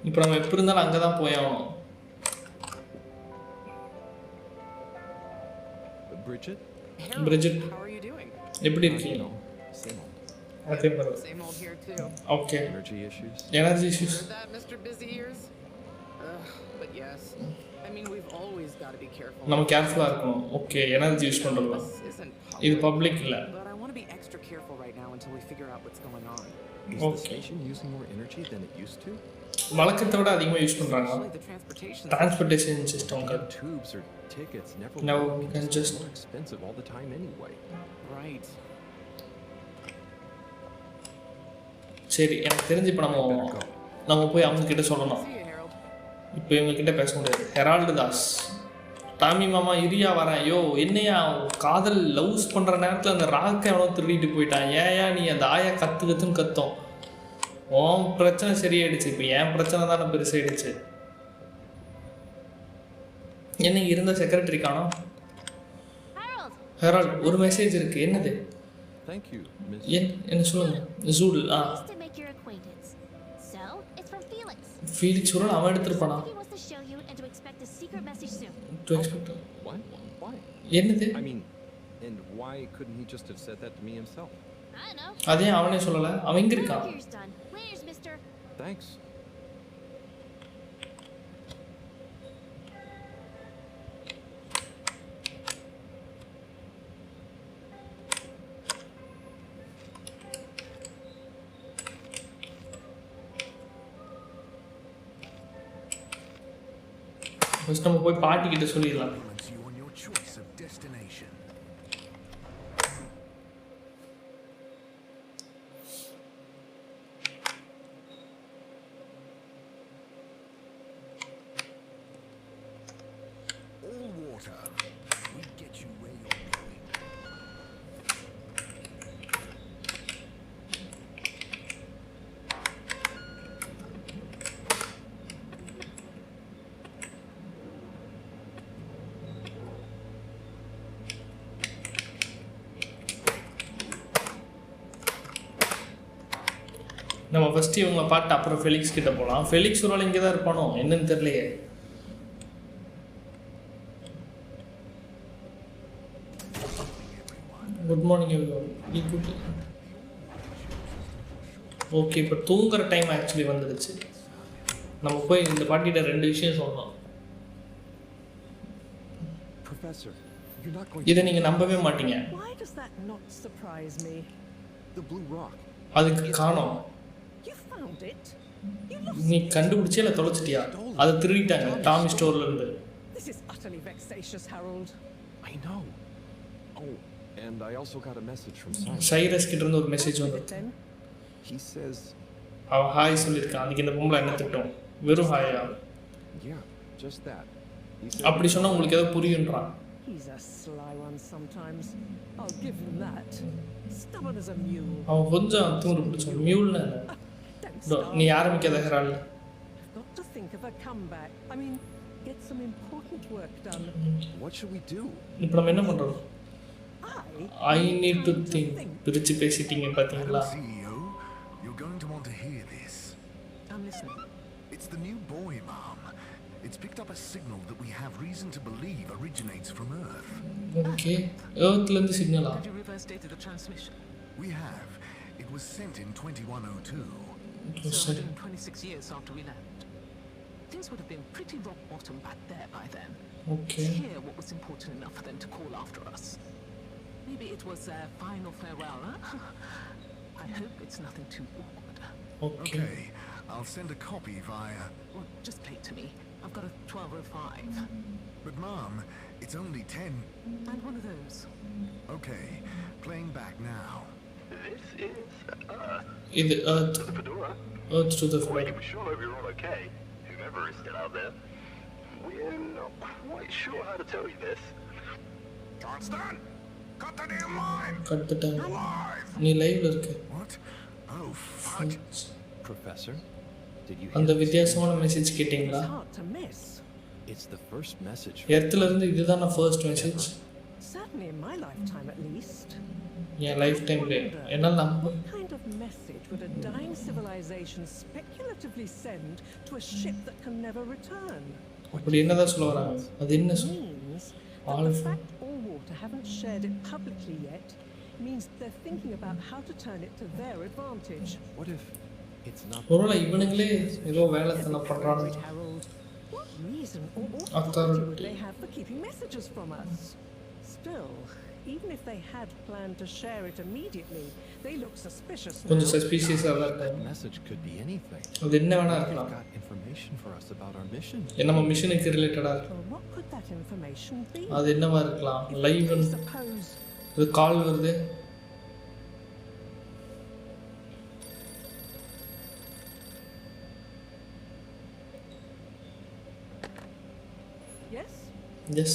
இப்போ நம்ம எப்படி இருந்தாலும் அங்கே தான் போய் ஆகணும். Bridget? Bridget, how are you doing? எப்படி இருக்கீங்க? Same old. Same old here too. Okay. Energy issues? Energy issues. Heard that, Mr. Busy Ears? But yes. I mean, we've always got to be careful. நம்ம கேர்ஃபுல்லா இருக்கணும். Okay, energy use பண்றோம். இது public இல்ல. But I want to be extra careful right now until we figure out what's going on. Is the station using more energy than it used to? வழக்கத்தை விட அதிகமாக use பண்றாங்க. Transportation system tubes or tickets never now work. can just more expensive all the time anyway. Right. சரி எனக்கு தெரிஞ்சு இப்போ நம்ம போய் அவங்க கிட்ட சொல்லணும். இப்போ இவங்க கிட்ட பேச முடியாது. ஹெரால்டு தாஸ் டாமி மாமா இரியா வரேன். ஐயோ என்னையா காதல் லவ்ஸ் பண்ணுற நேரத்தில் அந்த ராக்கை எவனோ திருடிட்டு போயிட்டான். ஏயா நீ அந்த ஆயா கற்றுன்னு கத்தோம். உன் பிரச்சனை சரியாயிடுச்சு. இப்போ என் பிரச்சனை தானே பெருசாயிடுச்சு. என்ன இருந்த செக்ரட்டரி காணோம். ஹெரால்ட் ஒரு மெசேஜ் இருக்கு. என்னது? Thank you, Miss. என்ன சொல்லுங்க. ஜூல் ஃபீலிக்ஸ் ஒரு அவன் எடுத்துருப்பானா? What? Why? என்னது? I mean, and why couldn't he just have said that to me himself? அதே அவனே சொல்லல. அவன் எங்க இருக்கான்? Thanks. ஃபர்ஸ்ட் நம்ம போய் பாட்டி கிட்ட சொல்லிடலாம். நம்ம ஃபஸ்ட்டு இவங்களை பார்த்து அப்புறம் ஃபெலிக்ஸ் கிட்ட போகலாம். ஃபெலிக்ஸ் ஒரு நாள் இங்கே தான் இருப்பானோ என்னன்னு தெரியலையே. Good morning. ஓகே இப்போ தூங்குற டைம் ஆக்சுவலி வந்துடுச்சு. நம்ம போய் இந்த பாட்டிகிட்ட 2 விஷயம் சொல்லணும். இதை நீங்கள் நம்பவே மாட்டீங்க. அதுக்கு காணோம். நீ கண்டுபிடிச்சே இல்லை தொலைச்சிட்டியா? அதை திருடிட்டாங்க டாமி ஸ்டோர்ல இருந்து. This is utterly vexatious, Harold. I know. Oh, and I also got a message from Cyrus. Cyrus கிட்ட இருந்து ஒரு மெசேஜ் வந்திருக்கு. He says அவ ஹாய் சொல்லிருக்கான். அதுக்கு இந்த பொம்பளை என்ன திட்டம்? வெறும் ஹாயா? Yeah, just that. அப்படி சொன்னா உங்களுக்கு ஏதோ புரியும்ன்றான். He's a sly one sometimes. I'll give him that. Stubborn as a mule. அவன் கொஞ்சம் தூரு பிடிச்ச மியூல்னா என்ன? நீ ஆரம்பிக்காத Herald. Got to think of a comeback. I mean, get some important work done. What should we do? இப்போ நம்ம என்ன பண்றோம்? I need to think. பிரிச்சு பேசிட்டீங்க பாத்தீங்களா? CEO, you're going to want to hear this. I'm listening. It's the new boy, Mom. It's picked up a signal that we have reason to believe originates from Earth. Okay. Earthல இருந்து சிக்னலா? Have you reverse dated the transmission? We have. It was sent in 2102. So 126 years after we left. Things would have been pretty rock bottom back there by then. Okay. Here, what was important enough for them to call after us? Maybe it was their final farewell, huh? I hope it's nothing too awkward. Okay. I'll send a copy via... Well, just play it to me. I've got a 12:05. But Mom, it's only 10. And one of those. Okay, playing back now. This is Earth. In the Earth. To the Fedora. Earth to the Well, Fedora. you were sure we're all okay. Whoever is still out there. We're not quite sure how to tell you this. Johnston, cut the damn line. Cut the time. Live. நீ லைவ்ல இருக்க. What? Oh, fuck. Professor, did you அந்த hear this? வித்தியாசமான message கேட்டிங்களா? It's hard to miss. It's the first message. எர்த்ல இருந்து இதுதான் first message. Certainly in my lifetime at least. N life டைம்ல என்னால நம்ப. What kind of message would a dying civilization speculatively send to a ship that can never return? அப்படி என்னதான் சொல்ல வராங்க? அது என்ன Means that the fact all water haven't shared it publicly yet means they're thinking about how to turn it to their advantage. What if it's not? ஒருவேளை இவனுங்களே ஏதோ வேலைத்தன பண்றாங்க. What reason or authority would they have for keeping messages from us? Still, even if they had planned to share it immediately, they look suspicious now. கொஞ்சம் சஸ்பிஷியஸா தான் That message could be anything. அது என்ன வேணா They've இருக்கலாம். got information for us about our mission. நம்ம மிஷனுக்கு ரிலேட்டடா Well, what could that information be? அது என்னவா இருக்கலாம்? லைவ் Suppose ஒரு கால் வருது. yes? Yes.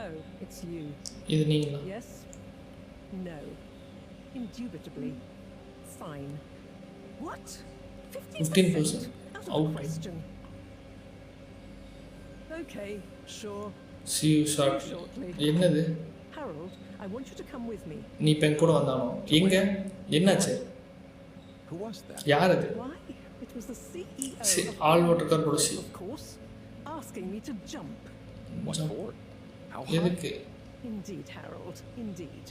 Oh, it's you. இது நீங்களா? Yes? No. Indubitably. Fine. What? 15%. Out of Out. the question. Okay, sure. See you shortly. என்னது? Harold, I want you to come with me. நீ பெண் கூட வந்தானோ? எங்க? என்னாச்சு? Who was that? யார் அது? Why? It was the CEO of all water corporation. Of course, asking me to jump. What for? How எதுக்கு? Indeed, Harold, indeed.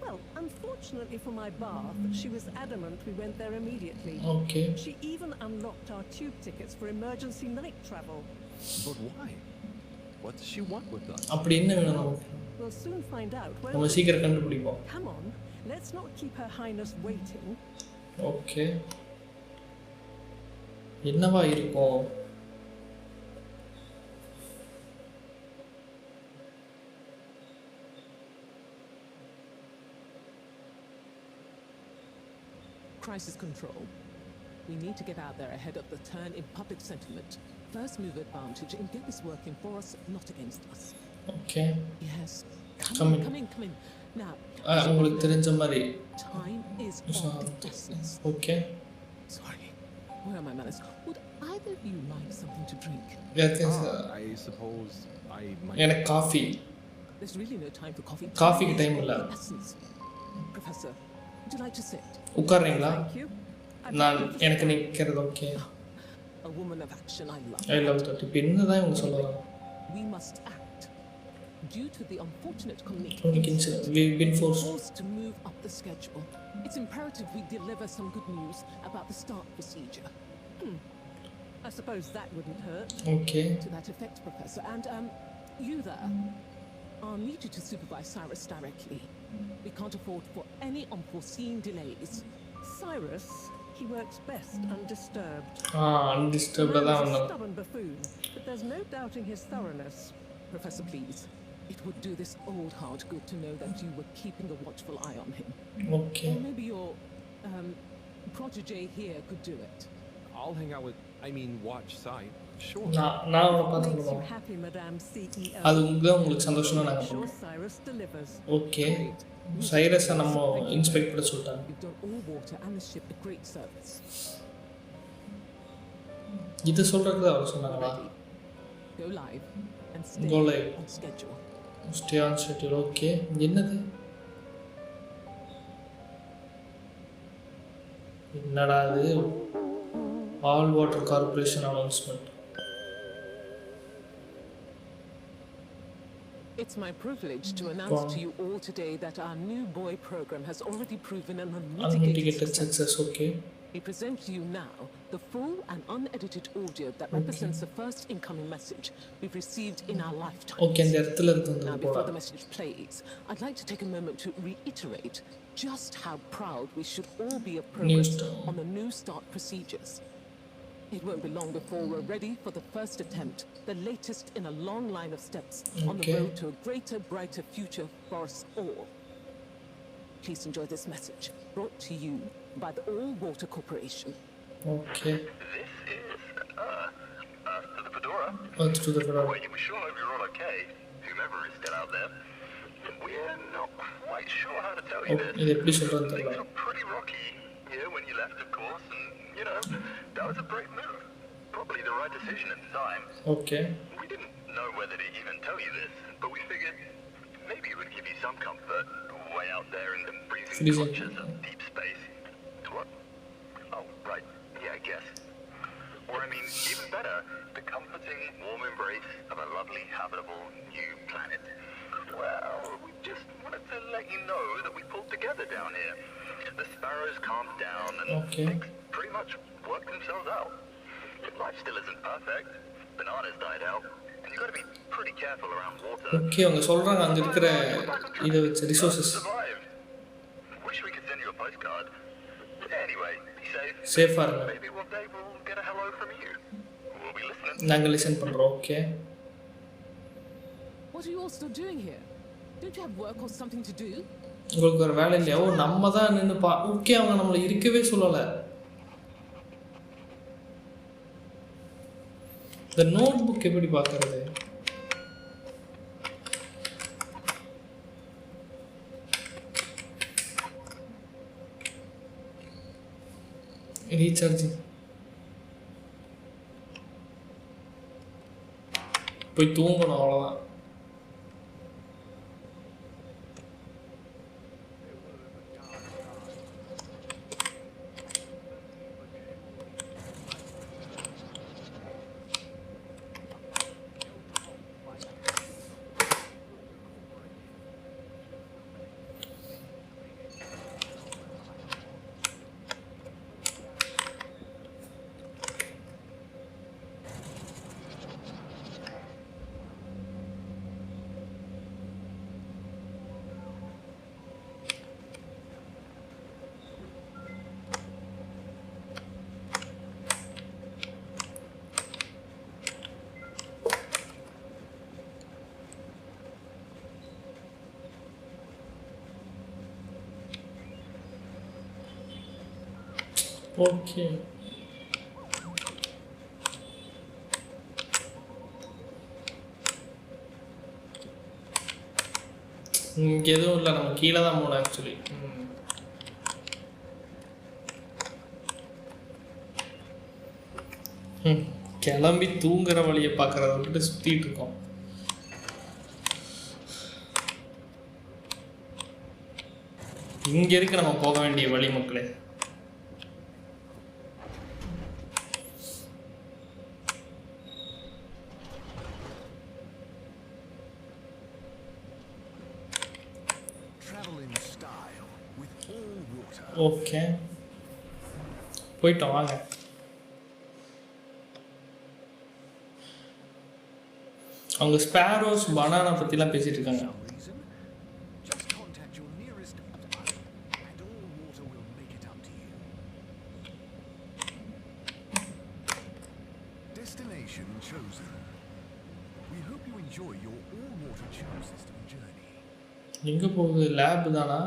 Well, unfortunately for my bath, she was adamant we went there immediately. Okay. She even unlocked our tube tickets for emergency night travel. But why? What does she want with us? அப்படி என்ன வேணும் நமக்கு? We'll soon find out. நம்ம சீக்கிரம் கண்டுபிடிப்போம். Come on, let's not keep Her Highness waiting. Okay. என்னவா இருக்கும்? Crisis control. We need to get out there ahead of the turn in public sentiment. First move advantage and get this working for us, not against us. Okay. Yes. Come in. Come in, come in. Now. உங்களுக்கு தெரிஞ்ச மாதிரி. Time is of the essence. Okay. Sorry. Where are my manners? Would either of you like something to drink? I suppose I might. எனக்கு coffee. There's really no time for coffee. காஃபிக்கு time இல்ல. Professor, would you like to sit? உட்கார்றீங்களா? Thank you. நான் எனக்கு நிக்கிறது okay. A woman of action, I love. I love that. இப்போ என்னதான் இவங்க சொல்றாங்க? We must act. Due to the unfortunate incident, we've been forced to move up the schedule. It's imperative we deliver some good news about the start procedure. I suppose that wouldn't hurt. Okay. To that effect, Professor. And, you there, I'll need you to supervise Cyrus directly. We can't afford for any unforeseen delays. Cyrus, he works best undisturbed. Undisturbed. He's a stubborn buffoon, but there's no doubting his thoroughness. Professor, please. It would do this old heart good to know that you were keeping a watchful eye on him. Okay. Or maybe your protege here could do it. I'll hang out with, watch side. Sure. நான் உன்னை பார்த்துக்கணும். Happy, Madame CEO. அது உங்களுக்கு சந்தோஷமா நாங்க Sure, பண்ணுவோம். Cyrus delivers. Okay. சைரஸை நம்ம inspect பண்ண சொல்லிட்டாங்க. You've done all water and the ship a great service. இது சொல்றதுக்கு தான் அவர் சொன்னாங்களா? Go live and stay Go live. on schedule. Stay on schedule. Okay. என்னது? என்னடா இது? All Water Corporation announcement. It's my privilege to announce to you all today that our new boy program has already proven an unmitigated success. Okay. We present to you now the full and unedited audio that represents the first incoming message we've received in our lifetime. Okay, now before the message plays, I'd like to take a moment to reiterate just how proud we should all be of progress on the new start procedures. It won't be long before we're ready for the first attempt, the latest in a long line of steps on the road to a greater, brighter future for us all. Please enjoy this message, brought to you by the All Water Corporation. Okay. This is Earth to the Fedora. Earth to the Fedora. Well, we sure hope you're all okay, whomever is still out there. We're not quite sure how to tell you this. Things were pretty rocky here when you left, of course, and, you know, that was a brave move. Probably the right decision at the time. Okay. We didn't know whether to even tell you this, but we figured maybe it would give you some comfort way out there in the freezing clutches of deep space. What? Oh, right. Yeah, I guess. Or, I mean, even better, the comforting, warm embrace of a lovely, habitable new planet. Well, we just wanted to let you know that we pulled together down here. The sparrows calmed down and things pretty much worked themselves out. Life still isn't perfect. Bananas died out. And you gotta be pretty careful around water. Okay, அவங்க சொல்றாங்க அங்க இருக்கிற இத வச்சு resources Wish we could send you a postcard. Anyway, be safe. சேஃபா இருங்க. Maybe one day we'll get a hello from you. We'll be listening. நாங்க listen பண்றோம். Okay. What are you all still doing here? Don't you have work or something to do? உங்களுக்கு ஒரு வேலை இல்லையா? ஓ, நம்ம தான் நின்னு ஓகே, அவங்க நம்மள இருக்கவே சொல்லல. The notebook எப்படி பார்க்கறது? ரீசார்ஜிங். போய் தூங்கணும் அவ்வளோதான். ஓகே. இங்கே எதுவும் இல்லை, நம்ம கீழே தான் போகணும் ஆக்சுவலி. கிளம்பி தூங்குற வழியை பார்க்குறத விட்டுட்டு சுற்றிட்டு இருக்கோம். இங்கே இருக்கு நம்ம போக வேண்டிய வழி மக்களே. ஓகே, போயிட்டோம் வாங்க. அவங்க ஸ்பேரோஸ் பனானா பற்றிலாம் பேசிகிட்டு இருக்காங்க. எங்கே போகுது? லேப் தானா?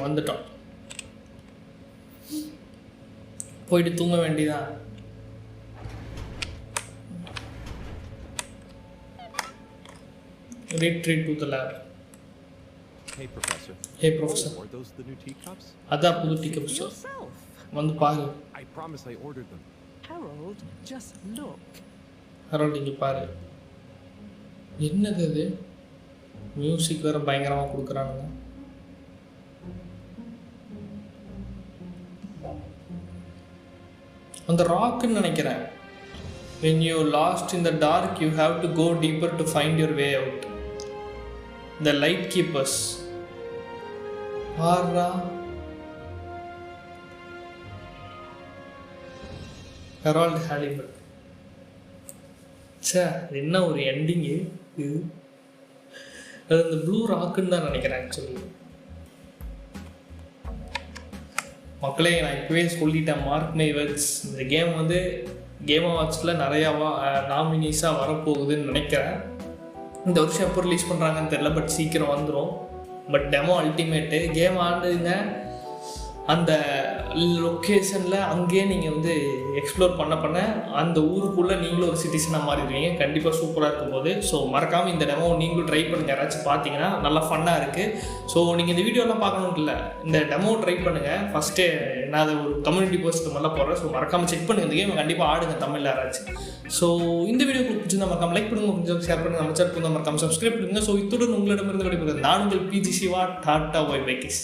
வந்துட்டோம். போயிட்டு தூங்க வேண்டியதான். Retreat to the lab. Hey professor. Hey professor. Are those the new teacups? அதான் புது teacups. வந்து பாரு. I promise I ordered them. Harold, just look. Harold இங்க பாரு. என்னது இது? மியூசிக் வேற பயங்கரமா கொடுக்குறானுங்க. அந்த ராக்னு நினைக்கிறேன். When you lost in the dark, you have to go deeper to find your way out. The light keepers. ஆறா ஹெரால்டு ஹாலிபட். சே என்ன ஒரு எண்டிங்கு இது. அது இந்த ப்ளூ ராக்குன்னு தான் நினைக்கிறேன் ஆக்சுவலி. மக்களே நான் இப்போவே சொல்லிட்டேன், மார்க் மை வேர்ட்ஸ், இந்த கேம் வந்து கேம் அவார்ட்ஸில் நிறையா நாமினிஸாக வரப்போகுதுன்னு நினைக்கிறேன். இந்த வருஷம் எப்போ ரிலீஸ் பண்ணுறாங்கன்னு தெரில, பட் சீக்கிரம் வந்துடும். But demo ultimate. கேம் ஆண்டுங்க அந்த லொக்கேஷனில் அங்கேயே நீங்கள் வந்து எக்ஸ்ப்ளோர் பண்ண அந்த ஊருக்குள்ளே நீங்களும் ஒரு சிட்டிசனாக மாறிடுவீங்க. கண்டிப்பாக சூப்பராக இருக்கும் போது. ஸோ மறக்காமல் இந்த டெமோ நீங்களும் ட்ரை பண்ணுங்கள். யாராச்சும் பார்த்தீங்கன்னா நல்லா ஃபன்னாக இருக்குது. ஸோ நீங்கள் இந்த வீடியோலாம் பார்க்கணுன்ட்டு இல்லை, இந்த டெமோ ட்ரை பண்ணுங்கள். ஃபஸ்ட்டே நான் அதை ஒரு கம்யூனிட்டி போஸ்ட் மாதிரிலாம் போடுறேன். ஸோ மறக்காமல் செக் பண்ணுங்கள். இந்த கேம் கண்டிப்பாக ஆடுங்க தமிழில் யாராச்சும். ஸோ இந்த வீடியோ பிடிச்சிருந்தா மறக்காமல் லைக் பண்ணுங்கள், கொஞ்சம் ஷேர் பண்ணுங்கள், நம்ம சேனல் மறக்காமல் சப்ஸ்கிரைப் பண்ணுங்கள். ஸோ இத்துடன் உங்களிடமிருந்து விடைபெறுகிறது நான் உங்கள் PG Shiva. Tata bye bye kiss.